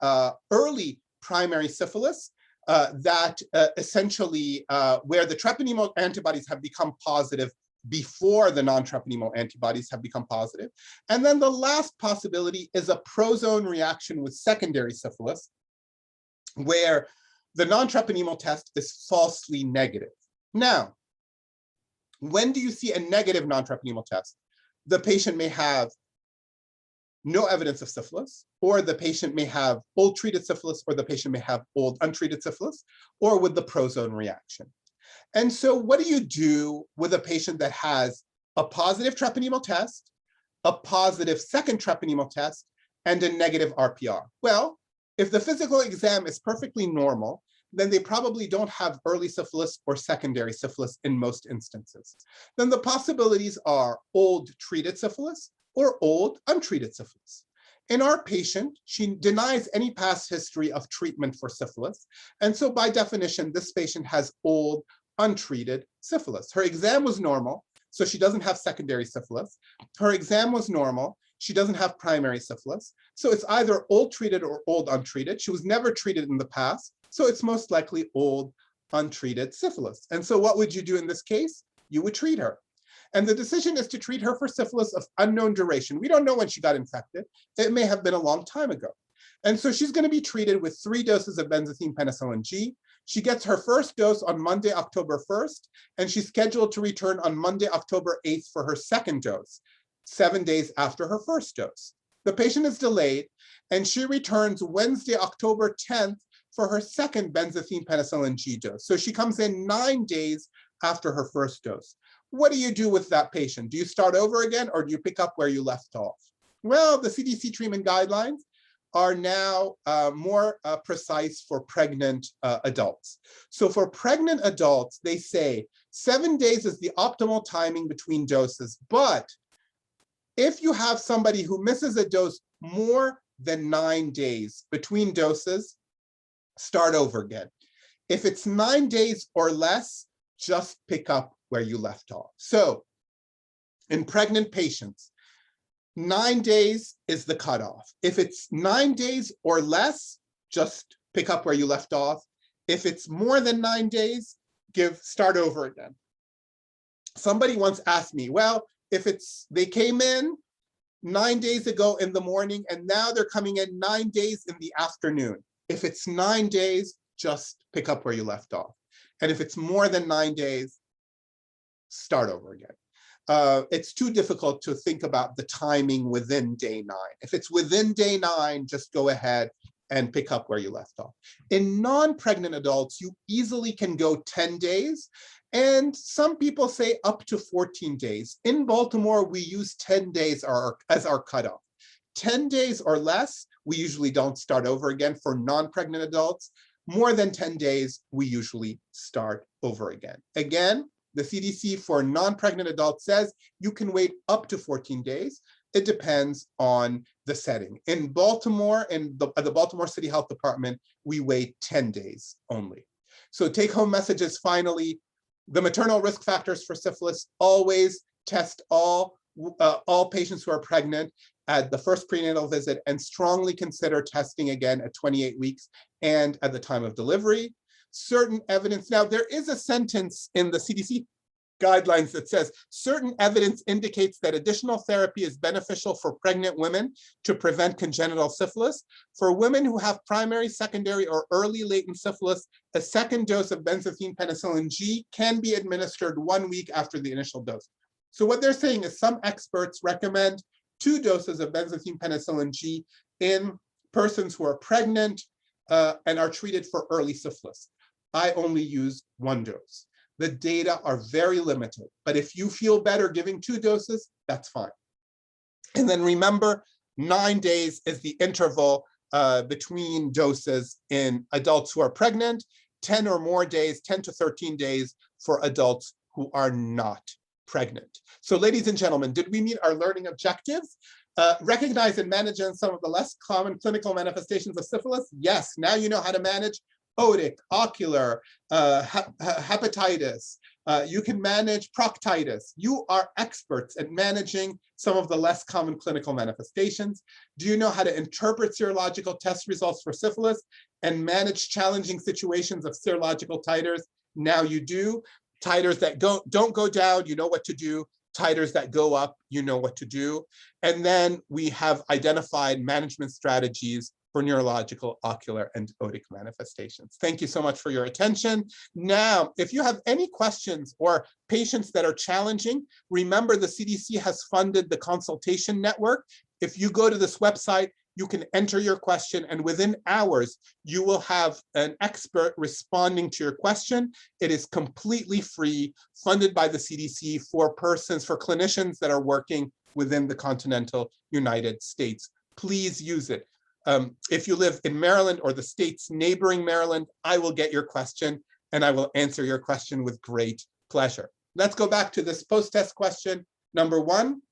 Speaker 2: early primary syphilis that essentially where the treponema antibodies have become positive before the non-treponema antibodies have become positive. And then the last possibility is a prozone reaction with secondary syphilis, where the non-treponemal test is falsely negative. Now, when do you see a negative non-treponemal test? The patient may have no evidence of syphilis, or the patient may have old treated syphilis, or the patient may have old untreated syphilis, or with the prozone reaction. And so what do you do with a patient that has a positive treponemal test, a positive second treponemal test, and a negative RPR? Well, if the physical exam is perfectly normal, then they probably don't have early syphilis or secondary syphilis in most instances. Then the possibilities are old treated syphilis or old untreated syphilis. In our patient, she denies any past history of treatment for syphilis. And so by definition, this patient has old untreated syphilis. Her exam was normal, so she doesn't have secondary syphilis. Her exam was normal. She doesn't have primary syphilis. So it's either old treated or old untreated. She was never treated in the past. So it's most likely old untreated syphilis. And so what would you do in this case? You would treat her. And the decision is to treat her for syphilis of unknown duration. We don't know when she got infected. It may have been a long time ago. And so she's going to be treated with 3 doses of benzene penicillin G. She gets her first dose on Monday, October 1st, and she's scheduled to return on Monday, October 8th for her second dose, 7 days after her first dose. The patient is delayed, and she returns Wednesday, October 10th for her second benzene penicillin G dose. So she comes in 9 days after her first dose. What do you do with that patient? Do you start over again, or do you pick up where you left off? Well, the CDC treatment guidelines are now more precise for pregnant adults. So for pregnant adults, they say 7 days is the optimal timing between doses. But if you have somebody who misses a dose more than 9 days between doses, start over again. If it's 9 days or less, just pick up where you left off. So in pregnant patients, 9 days is the cutoff. If it's 9 days or less, just pick up where you left off. If it's more than 9 days, start over again. Somebody once asked me, well, if they came in 9 days ago in the morning and now they're coming in 9 days in the afternoon. If it's 9 days, just pick up where you left off. And if it's more than 9 days, start over again. It's too difficult to think about the timing within day 9. If it's within day 9, just go ahead and pick up where you left off. In non-pregnant adults, you easily can go 10 days. And some people say up to 14 days. In Baltimore, we use 10 days as our cutoff. 10 days or less, we usually don't start over again for non-pregnant adults. More than 10 days, we usually start over again. Again, the CDC for non-pregnant adults says you can wait up to 14 days. It depends on the setting. In Baltimore, at the Baltimore City Health Department, we wait 10 days only. So take-home messages finally. The maternal risk factors for syphilis: always test all patients who are pregnant at the first prenatal visit, and strongly consider testing again at 28 weeks and at the time of delivery. Certain evidence, now there is a sentence in the CDC guidelines that says certain evidence indicates that additional therapy is beneficial for pregnant women to prevent congenital syphilis. For women who have primary, secondary, or early latent syphilis, a second dose of benzene penicillin G can be administered 1 week after the initial dose. So what they're saying is some experts recommend 2 doses of benzene penicillin G in persons who are pregnant and are treated for early syphilis. I only use 1 dose. The data are very limited, but if you feel better giving 2 doses, that's fine. And then remember, 9 days is the interval between doses in adults who are pregnant, 10 or more days, 10 to 13 days for adults who are not pregnant. So ladies and gentlemen, did we meet our learning objectives? Recognize and manage some of the less common clinical manifestations of syphilis? Yes, now you know how to manage otic, ocular, hepatitis, You can manage proctitis. You are experts at managing some of the less common clinical manifestations. Do you know how to interpret serological test results for syphilis and manage challenging situations of serological titers? Now you do. Titers that don't go down, you know what to do. Titers that go up, you know what to do. And then we have identified management strategies for neurological, ocular, and otic manifestations. Thank you so much for your attention. Now, if you have any questions or patients that are challenging, remember the CDC has funded the consultation network. If you go to this website, you can enter your question, and within hours, you will have an expert responding to your question. It is completely free, funded by the CDC for clinicians that are working within the continental United States. Please use it. If you live in Maryland or the states neighboring Maryland, I will get your question and I will answer your question with great pleasure. Let's go back to this post-test question. Number 1,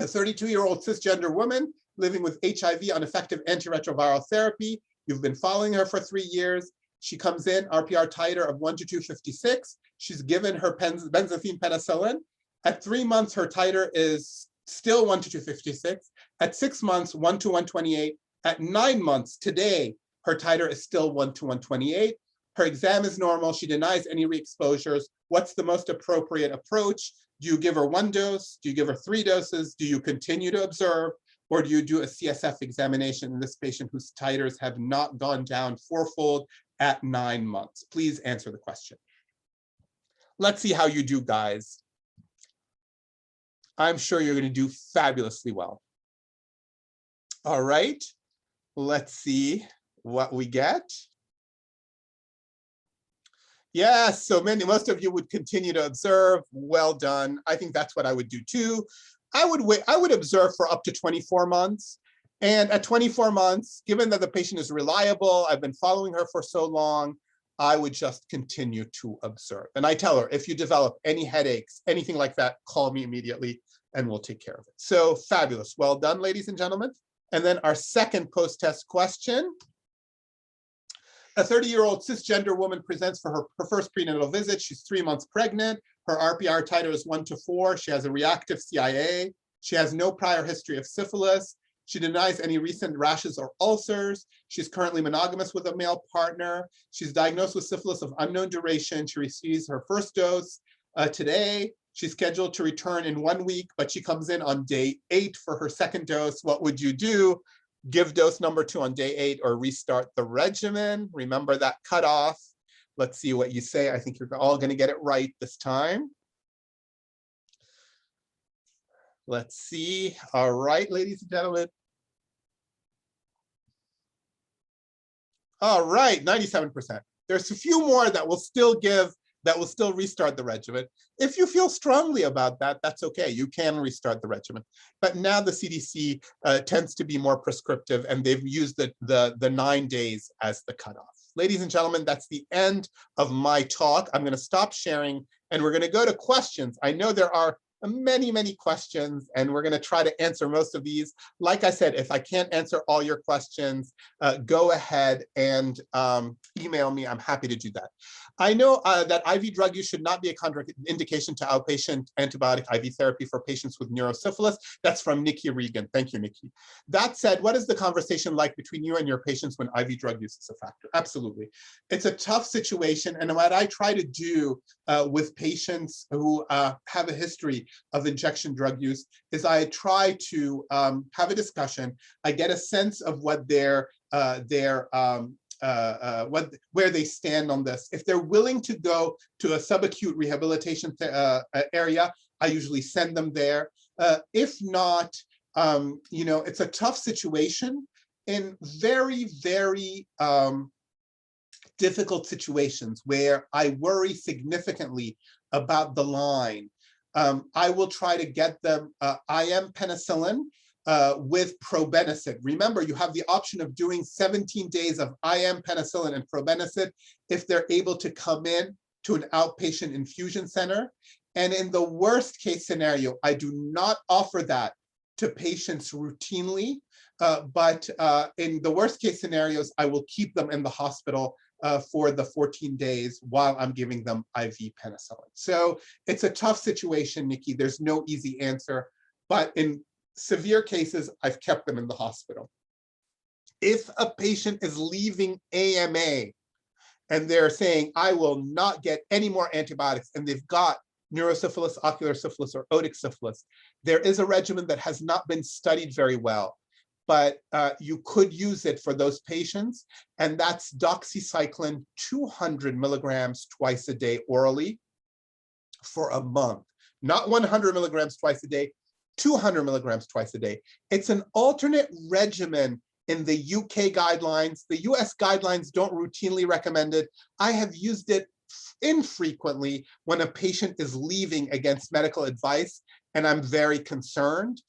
Speaker 2: a 32-year-old cisgender woman living with HIV on effective antiretroviral therapy. You've been following her for 3 years. She comes in, RPR titer of 1 to 256. She's given her benzene penicillin. At 3 months, her titer is still 1 to 256. At 6 months, 1 to 128. At 9 months, today, her titer is still 1 to 128. Her exam is normal. She denies any re-exposures. What's the most appropriate approach? Do you give her 1 dose? Do you give her 3 doses? Do you continue to observe? Or do you do a CSF examination in this patient whose titers have not gone down 4-fold at 9 months? Please answer the question. Let's see how you do, guys. I'm sure you're going to do fabulously well. All right, let's see what we get. Yes, so most of you would continue to observe. Well done. I think that's what I would do too. I would observe for up to 24 months. And at 24 months, given that the patient is reliable, I've been following her for so long, I would just continue to observe. And I tell her, if you develop any headaches, anything like that, call me immediately and we'll take care of it. So fabulous. Well done, ladies and gentlemen. And then our second post-test question. A 30-year-old cisgender woman presents for her first prenatal visit. She's 3 months pregnant. Her RPR titer is 1 to 4. She has a reactive CIA. She has no prior history of syphilis. She denies any recent rashes or ulcers. She's currently monogamous with a male partner. She's diagnosed with syphilis of unknown duration. She receives her first dose today. She's scheduled to return in 1 week, but she comes in on day 8 for her second dose. What would you do? Give dose number 2 on day 8 or restart the regimen? Remember that cutoff. Let's see what you say. I think you're all going to get it right this time. Let's see. All right, ladies and gentlemen. All right, 97%. There's a few more that will still restart the regimen. If you feel strongly about that, that's okay. You can restart the regimen. But now the CDC tends to be more prescriptive, and they've used the 9 days as the cutoff. Ladies and gentlemen, that's the end of my talk. I'm going to stop sharing, and we're going to go to questions. I know there are many, many questions, and we're going to try to answer most of these. Like I said, if I can't answer all your questions, go ahead and email me. I'm happy to do that. I know that IV drug use should not be a contraindication to outpatient antibiotic IV therapy for patients with neurosyphilis. That's from Nikki Regan. Thank you, Nikki. That said, what is the conversation like between you and your patients when IV drug use is a factor? Absolutely. It's a tough situation. And what I try to do with patients who have a history of injection drug use is I try to have a discussion. I get a sense of what where they stand on this. If they're willing to go to a subacute rehabilitation area, I usually send them there. If not, you know, it's a tough situation in very, very difficult situations where I worry significantly about the line. I will try to get them IM penicillin with probenecid. Remember, you have the option of doing 17 days of IM penicillin and probenecid if they're able to come in to an outpatient infusion center. And in the worst case scenario, I do not offer that to patients routinely. But in the worst case scenarios, I will keep them in the hospital for the 14 days while I'm giving them IV penicillin. So it's a tough situation, Nikki. There's no easy answer, but in severe cases, I've kept them in the hospital. If a patient is leaving AMA and they're saying, I will not get any more antibiotics, and they've got neurosyphilis, ocular syphilis, or otic syphilis, there is a regimen that has not been studied very well, but you could use it for those patients, and that's doxycycline 200 milligrams twice a day orally for a month. Not 100 milligrams twice a day, 200 milligrams twice a day. It's an alternate regimen in the UK guidelines. The US guidelines don't routinely recommend it. I have used it infrequently when a patient is leaving against medical advice, and I'm very concerned.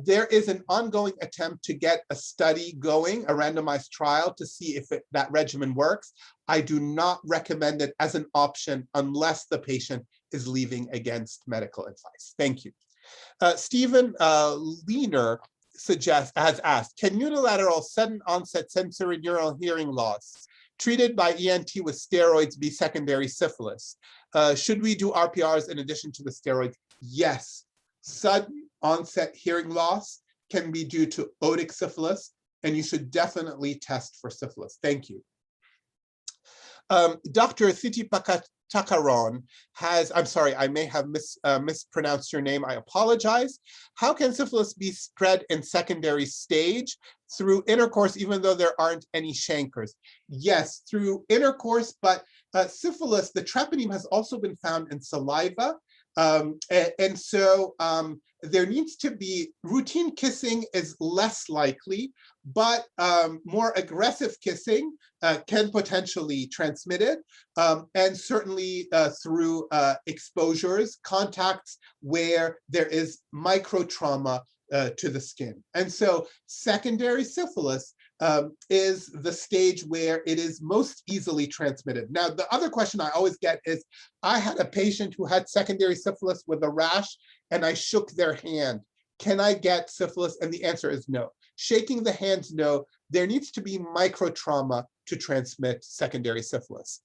Speaker 2: There is an ongoing attempt to get a study going, a randomized trial, to see if that regimen works. I do not recommend it as an option unless the patient is leaving against medical advice. Thank you. Stephen Leaner has asked, can unilateral sudden onset sensory neural hearing loss treated by ENT with steroids be secondary syphilis? Should we do RPRs in addition to the steroids? Yes. Sudden onset hearing loss can be due to otic syphilis, and you should definitely test for syphilis. Thank you. Dr. Thitipakatakaran has, I'm sorry, I may have mispronounced your name, I apologize. How can syphilis be spread in secondary stage? Through intercourse, even though there aren't any chancres? Yes, through intercourse, but syphilis, the treponeme has also been found in saliva. And so there needs to be, routine kissing is less likely, but more aggressive kissing can potentially transmit it, and certainly through exposures, contacts where there is microtrauma to the skin. And so secondary syphilis is the stage where it is most easily transmitted. Now, the other question I always get is, I had a patient who had secondary syphilis with a rash, and I shook their hand. Can I get syphilis? And the answer is no. Shaking the hands, no. There needs to be microtrauma to transmit secondary syphilis.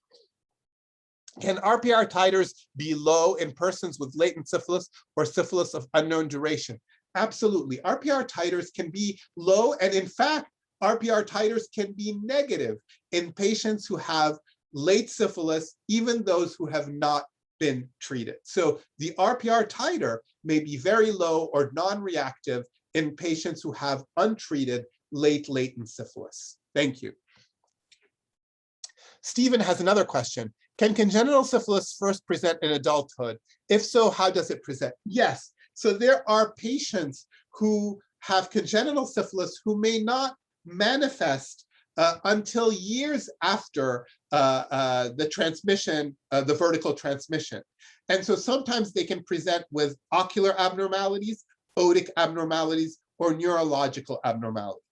Speaker 2: Can RPR titers be low in persons with latent syphilis or syphilis of unknown duration? Absolutely. RPR titers can be low, and in fact, RPR titers can be negative in patients who have late syphilis, even those who have not been treated. So the RPR titer may be very low or non-reactive in patients who have untreated late latent syphilis. Thank you. Stephen has another question. Can congenital syphilis first present in adulthood? If so, how does it present? Yes. So there are patients who have congenital syphilis who may not manifest until years after the transmission, the vertical transmission. And so sometimes they can present with ocular abnormalities, otic abnormalities, or neurological abnormalities.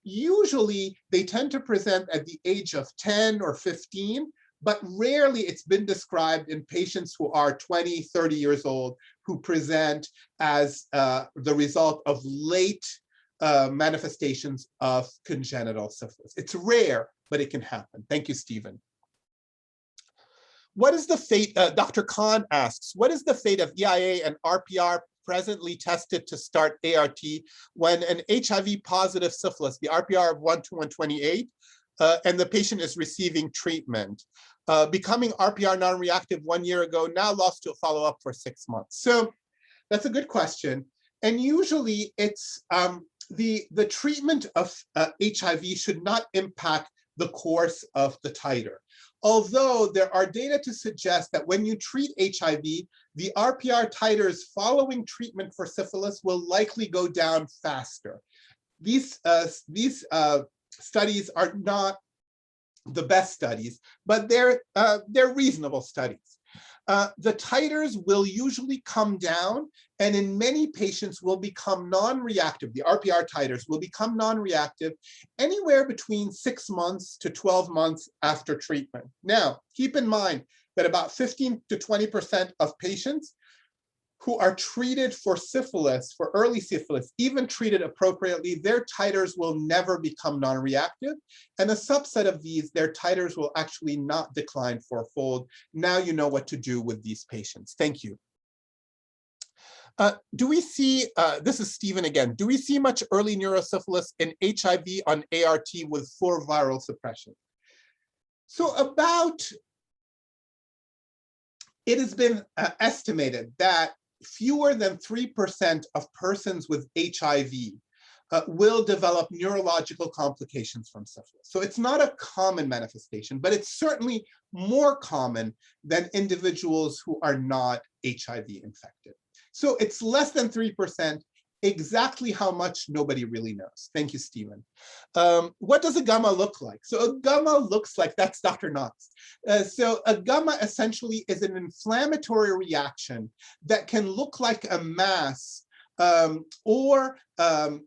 Speaker 2: Usually they tend to present at the age of 10 or 15, but rarely it's been described in patients who are 20, 30 years old, who present as the result of late manifestations of congenital syphilis. It's rare, but it can happen. Thank you, Stephen. What is the fate, Dr. Khan asks, what is the fate of EIA and RPR presently tested to start ART when an HIV positive syphilis, the RPR of 1 to 128, and the patient is receiving treatment? Becoming RPR non-reactive 1 year ago, now lost to a follow-up for 6 months. So that's a good question. And usually it's the treatment of HIV should not impact the course of the titer. Although there are data to suggest that when you treat HIV, the RPR titers following treatment for syphilis will likely go down faster. These studies are not the best studies, but they're reasonable studies. The titers will usually come down, and in many patients will become non-reactive. The RPR titers will become non-reactive anywhere between 6 months to 12 months after treatment. Now, keep in mind that about 15 to 20% of patients who are treated for syphilis, for early syphilis, even treated appropriately, their titers will never become non-reactive. And a subset of these, their titers will actually not decline fourfold. Now you know what to do with these patients. Thank you. Do we see, this is Stephen again, do we see much early neurosyphilis in HIV on ART with full viral suppression? So it has been estimated that fewer than 3% of persons with HIV will develop neurological complications from syphilis. So it's not a common manifestation, but it's certainly more common than individuals who are not HIV infected. So it's less than 3%. Exactly how much, nobody really knows. Thank you, Stephen. What does a gamma look like? So a gamma looks like, that's Dr. Knox. So a gamma essentially is an inflammatory reaction that can look like a mass or a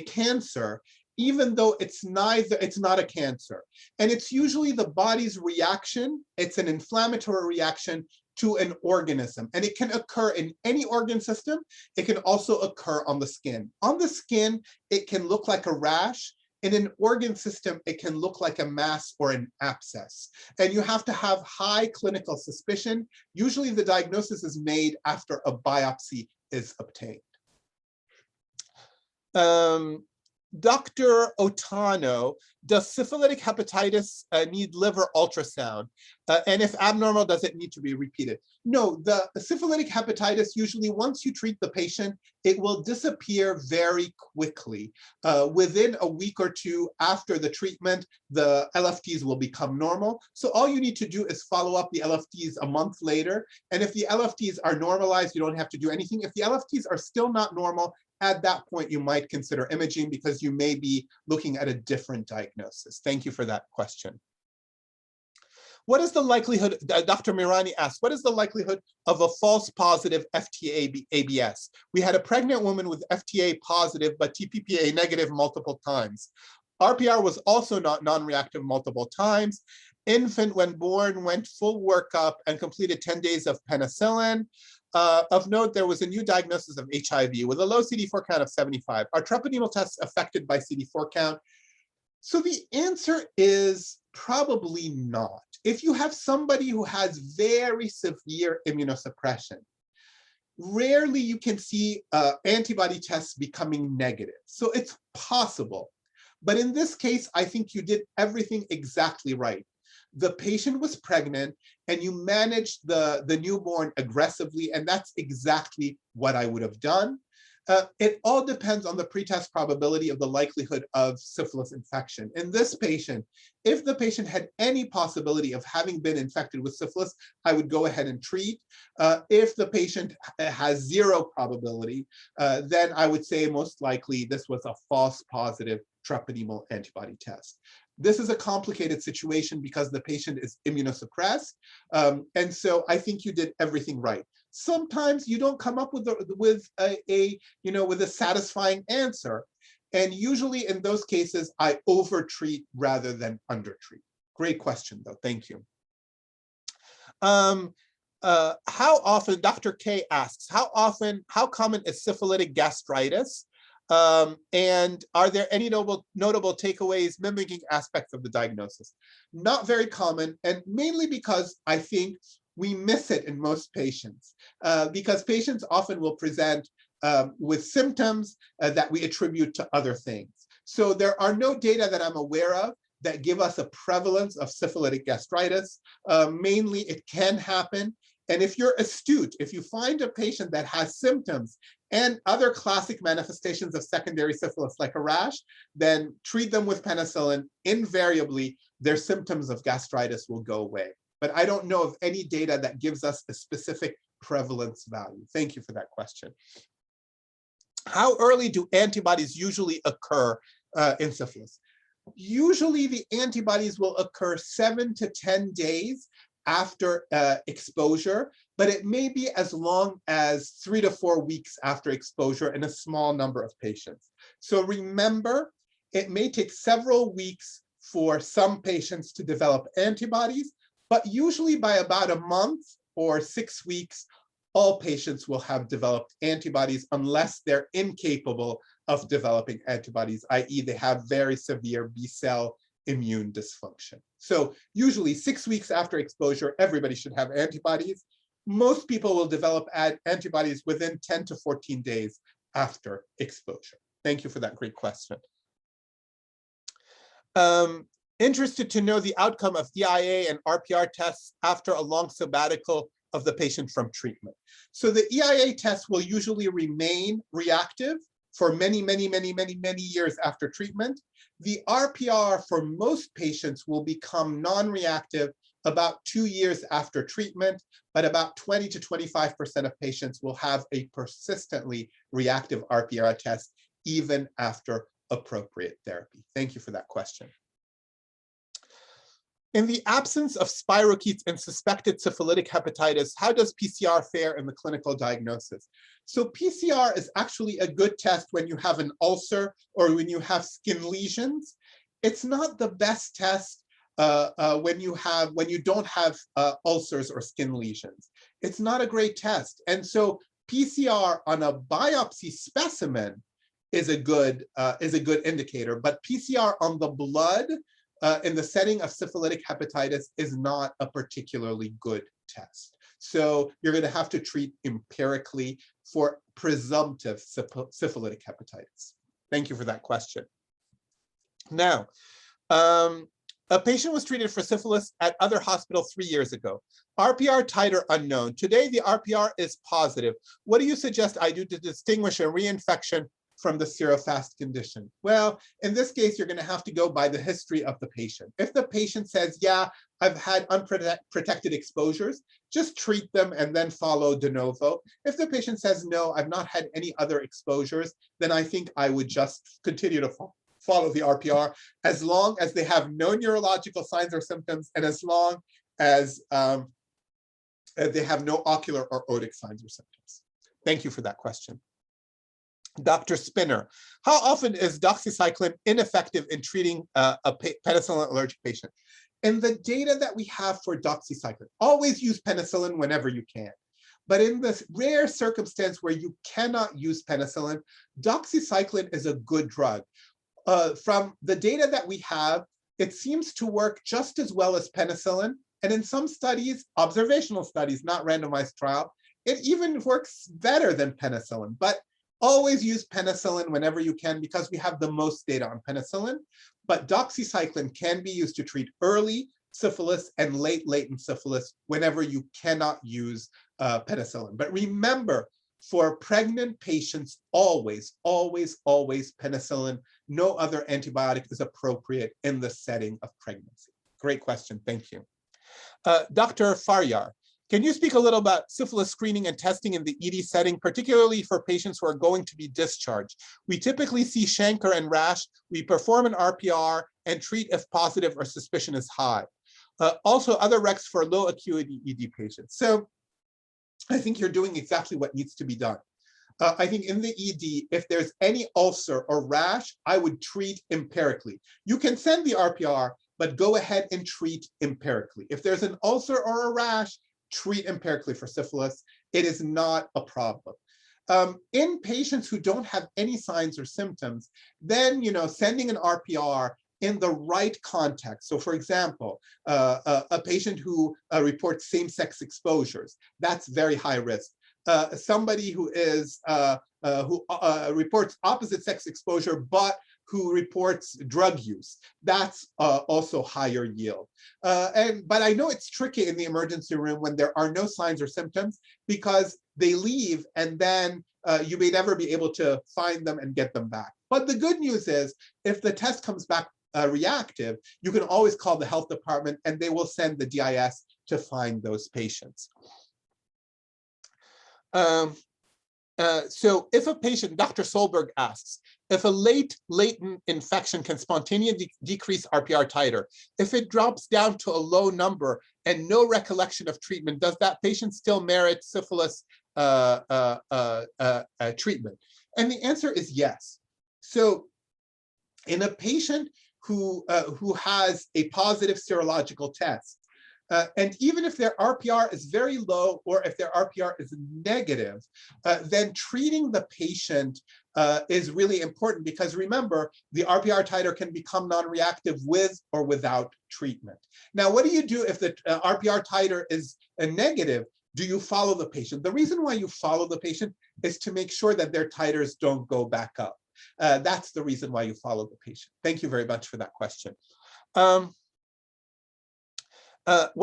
Speaker 2: cancer, even though it's not a cancer. And it's usually the body's reaction. It's an inflammatory reaction to an organism, and it can occur in any organ system. It can also occur on the skin. On the skin, it can look like a rash. In an organ system, it can look like a mass or an abscess. And you have to have high clinical suspicion. Usually the diagnosis is made after a biopsy is obtained. Dr. Otano, does syphilitic hepatitis need liver ultrasound? And if abnormal, does it need to be repeated? No, the syphilitic hepatitis, usually once you treat the patient, it will disappear very quickly. Within a week or two after the treatment, the LFTs will become normal. So all you need to do is follow up the LFTs a month later. And if the LFTs are normalized, you don't have to do anything. If the LFTs are still not normal, at that point, you might consider imaging because you may be looking at a different diagnosis. Thank you for that question. What is the likelihood, Dr. Mirani asked, what is the likelihood of a false positive FTA-ABS? We had a pregnant woman with FTA positive, but TPPA negative multiple times. RPR was also not non-reactive multiple times. Infant, when born, went full workup and completed 10 days of penicillin. Of note, there was a new diagnosis of HIV with a low CD4 count of 75. Are treponema tests affected by CD4 count? So the answer is probably not. If you have somebody who has very severe immunosuppression, rarely you can see antibody tests becoming negative. So it's possible. But in this case, I think you did everything exactly right. The patient was pregnant and you managed the newborn aggressively, and that's exactly what I would have done. It all depends on the pretest probability of the likelihood of syphilis infection. In this patient, if the patient had any possibility of having been infected with syphilis, I would go ahead and treat. If the patient has zero probability, then I would say most likely this was a false positive treponemal antibody test. This is a complicated situation because the patient is immunosuppressed. And so I think you did everything right. Sometimes you don't come up with a satisfying answer. And usually in those cases, I overtreat rather than undertreat. Great question though, thank you. How often, Dr. K asks, how common is syphilitic gastritis? And are there any notable takeaways mimicking aspects of the diagnosis? Not very common, and mainly because I think we miss it in most patients, because patients often will present with symptoms that we attribute to other things. So there are no data that I'm aware of that give us a prevalence of syphilitic gastritis. Mainly it can happen. And if you're astute, if you find a patient that has symptoms and other classic manifestations of secondary syphilis like a rash, then treat them with penicillin. Invariably, their symptoms of gastritis will go away. But I don't know of any data that gives us a specific prevalence value. Thank you for that question. How early do antibodies usually occur in syphilis? Usually the antibodies will occur 7 to 10 days after exposure, but it may be as long as 3 to 4 weeks after exposure in a small number of patients. So remember, it may take several weeks for some patients to develop antibodies, but usually by about a month, or 6 weeks, all patients will have developed antibodies unless they're incapable of developing antibodies, i.e. they have very severe B-cell immune dysfunction. So usually 6 weeks after exposure, everybody should have antibodies. Most people will develop antibodies within 10 to 14 days after exposure. Thank you for that great question. Interested to know the outcome of EIA and RPR tests after a long sabbatical of the patient from treatment. So the EIA test will usually remain reactive for many years after treatment. The RPR for most patients will become non-reactive about 2 years after treatment, but about 20 to 25% of patients will have a persistently reactive RPR test even after appropriate therapy. Thank you for that question. In the absence of spirochetes in suspected syphilitic hepatitis, how does PCR fare in the clinical diagnosis? So PCR is actually a good test when you have an ulcer or when you have skin lesions. It's not the best test when you don't have ulcers or skin lesions. It's not a great test. And so PCR on a biopsy specimen is a good indicator, but PCR on the blood in the setting of syphilitic hepatitis is not a particularly good test. So you're going to have to treat empirically for presumptive syphilitic hepatitis. Thank you for that question. Now, a patient was treated for syphilis at other hospital 3 years ago. RPR titer unknown. Today, the RPR is positive. What do you suggest I do to distinguish a reinfection from the serofast condition? Well, in this case, you're going to have to go by the history of the patient. If the patient says, yeah, I've had unprotected exposures, just treat them and then follow de novo. If the patient says, no, I've not had any other exposures, then I think I would just continue to follow the RPR as long as they have no neurological signs or symptoms and as long as they have no ocular or otic signs or symptoms. Thank you for that question. Dr. Spinner, how often is doxycycline ineffective in treating a penicillin allergic patient? In the data that we have for doxycycline, always use penicillin whenever you can. But in this rare circumstance where you cannot use penicillin, doxycycline is a good drug. From the data that we have, it seems to work just as well as penicillin. And in some studies, observational studies, not randomized trial, it even works better than penicillin. But always use penicillin whenever you can because we have the most data on penicillin. But doxycycline can be used to treat early syphilis and late latent syphilis whenever you cannot use penicillin. But remember, for pregnant patients, always penicillin. No other antibiotic is appropriate in the setting of pregnancy. Great question, thank you. Dr. Faryar, can you speak a little about syphilis screening and testing in the ED setting, particularly for patients who are going to be discharged? We typically see chancre and rash. We perform an RPR and treat if positive or suspicion is high. Also, other recs for low acuity ED patients. So I think you're doing exactly what needs to be done. I think in the ED, if there's any ulcer or rash, I would treat empirically. You can send the RPR, but go ahead and treat empirically. If there's an ulcer or a rash, treat empirically for syphilis. It is not a problem. In patients who don't have any signs or symptoms, then sending an RPR in the right context. So for example, a patient who reports same-sex exposures, that's very high risk. Somebody who reports opposite sex exposure, but who reports drug use, that's also higher yield. But I know it's tricky in the emergency room when there are no signs or symptoms because they leave and then you may never be able to find them and get them back. But the good news is if the test comes back reactive, you can always call the health department and they will send the DIS to find those patients. So if a patient, Dr. Solberg asks, if a latent infection can spontaneously decrease RPR titer, if it drops down to a low number and no recollection of treatment, does that patient still merit syphilis treatment? And the answer is yes. So in a patient who has a positive serological test, And even if their RPR is very low or if their RPR is negative, then treating the patient is really important, because remember, the RPR titer can become non-reactive with or without treatment. Now, what do you do if the RPR titer is a negative? Do you follow the patient? The reason why you follow the patient is to make sure that their titers don't go back up. That's the reason why you follow the patient. Thank you very much for that question. What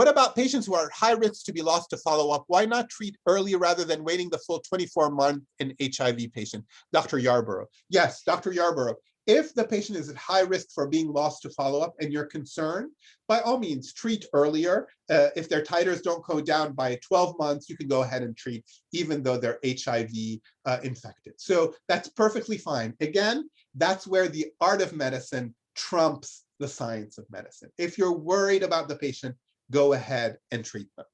Speaker 2: about patients who are at high risk to be lost to follow-up? Why not treat early rather than waiting the full 24 months in HIV patient? Dr. Yarborough. Yes, Dr. Yarborough. If the patient is at high risk for being lost to follow-up and you're concerned, by all means, treat earlier. If their titers don't go down by 12 months, you can go ahead and treat, even though they're HIV infected. So that's perfectly fine. Again, that's where the art of medicine trumps the science of medicine. If you're worried about the patient, go ahead and treat them.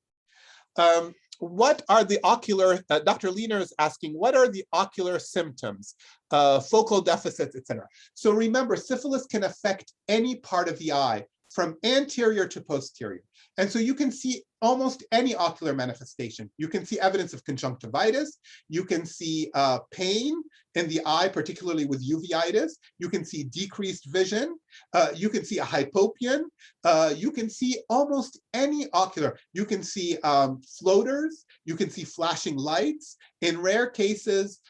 Speaker 2: What are the ocular, Dr. Lehner is asking, what are the ocular symptoms, focal deficits, etc.? So remember, syphilis can affect any part of the eye, from anterior to posterior. And so you can see almost any ocular manifestation. You can see evidence of conjunctivitis. You can see pain in the eye, particularly with uveitis. You can see decreased vision. You can see a hypopion. You can see almost any ocular. You can see floaters. You can see flashing lights. In rare cases,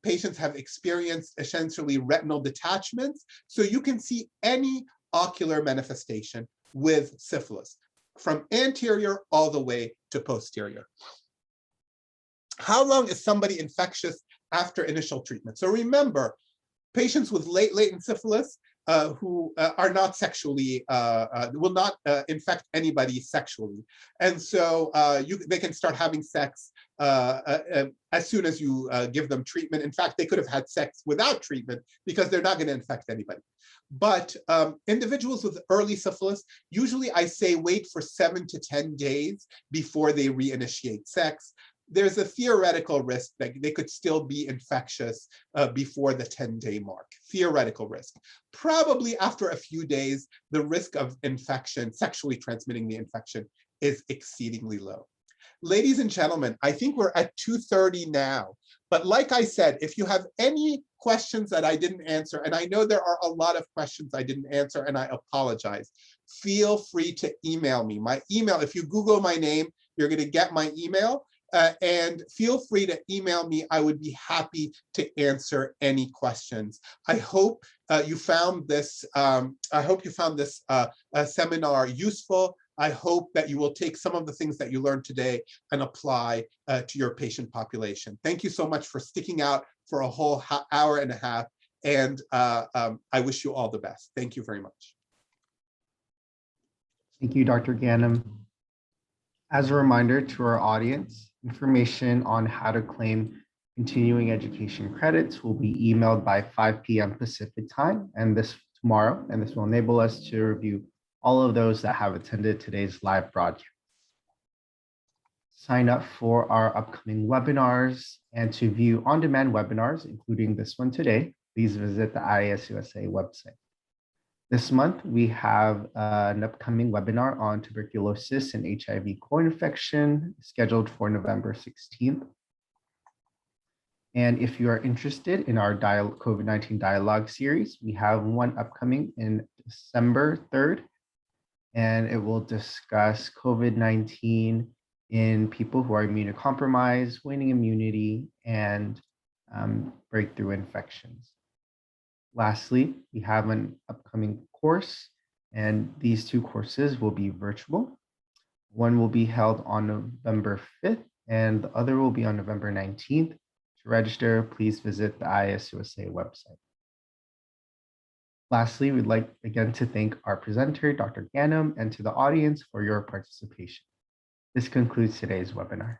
Speaker 2: patients have experienced essentially retinal detachments. So you can see any ocular manifestation with syphilis, from anterior all the way to posterior. How long is somebody infectious after initial treatment? So remember, patients with latent syphilis who are not sexually, will not infect anybody sexually. And so they can start having sex as soon as you give them treatment. In fact, they could have had sex without treatment because they're not going to infect anybody. But individuals with early syphilis, usually I say wait for 7 to 10 days before they reinitiate sex. There's a theoretical risk that they could still be infectious before the 10-day mark. Theoretical risk. Probably after a few days, the risk of infection, sexually transmitting the infection, is exceedingly low. Ladies and gentlemen, I think we're at 2:30 now. But like I said, if you have any questions that I didn't answer, and I know there are a lot of questions I didn't answer, and I apologize, feel free to email me. My email, if you Google my name, you're going to get my email. And feel free to email me. I would be happy to answer any questions. I hope you found this. Seminar useful. I hope that you will take some of the things that you learned today and apply to your patient population. Thank you so much for sticking out for a whole hour and a half. And I wish you all the best. Thank you very much.
Speaker 1: Thank you, Dr. Ghanem. As a reminder to our audience, information on how to claim continuing education credits will be emailed by 5 p.m. Pacific time and this tomorrow, and this will enable us to review all of those that have attended today's live broadcast. Sign up for our upcoming webinars, and to view on-demand webinars, including this one today, please visit the IAS-USA website. This month, we have an upcoming webinar on tuberculosis and HIV co-infection scheduled for November 16th. And if you are interested in our COVID-19 dialogue series, we have one upcoming in December 3rd, and it will discuss COVID-19 in people who are immunocompromised, waning immunity, and breakthrough infections. Lastly, we have an upcoming course, and these two courses will be virtual. One will be held on November 5th, and the other will be on November 19th. To register, please visit the IAS-USA website. Lastly, we'd like again to thank our presenter, Dr. Ghanem, and to the audience for your participation. This concludes today's webinar.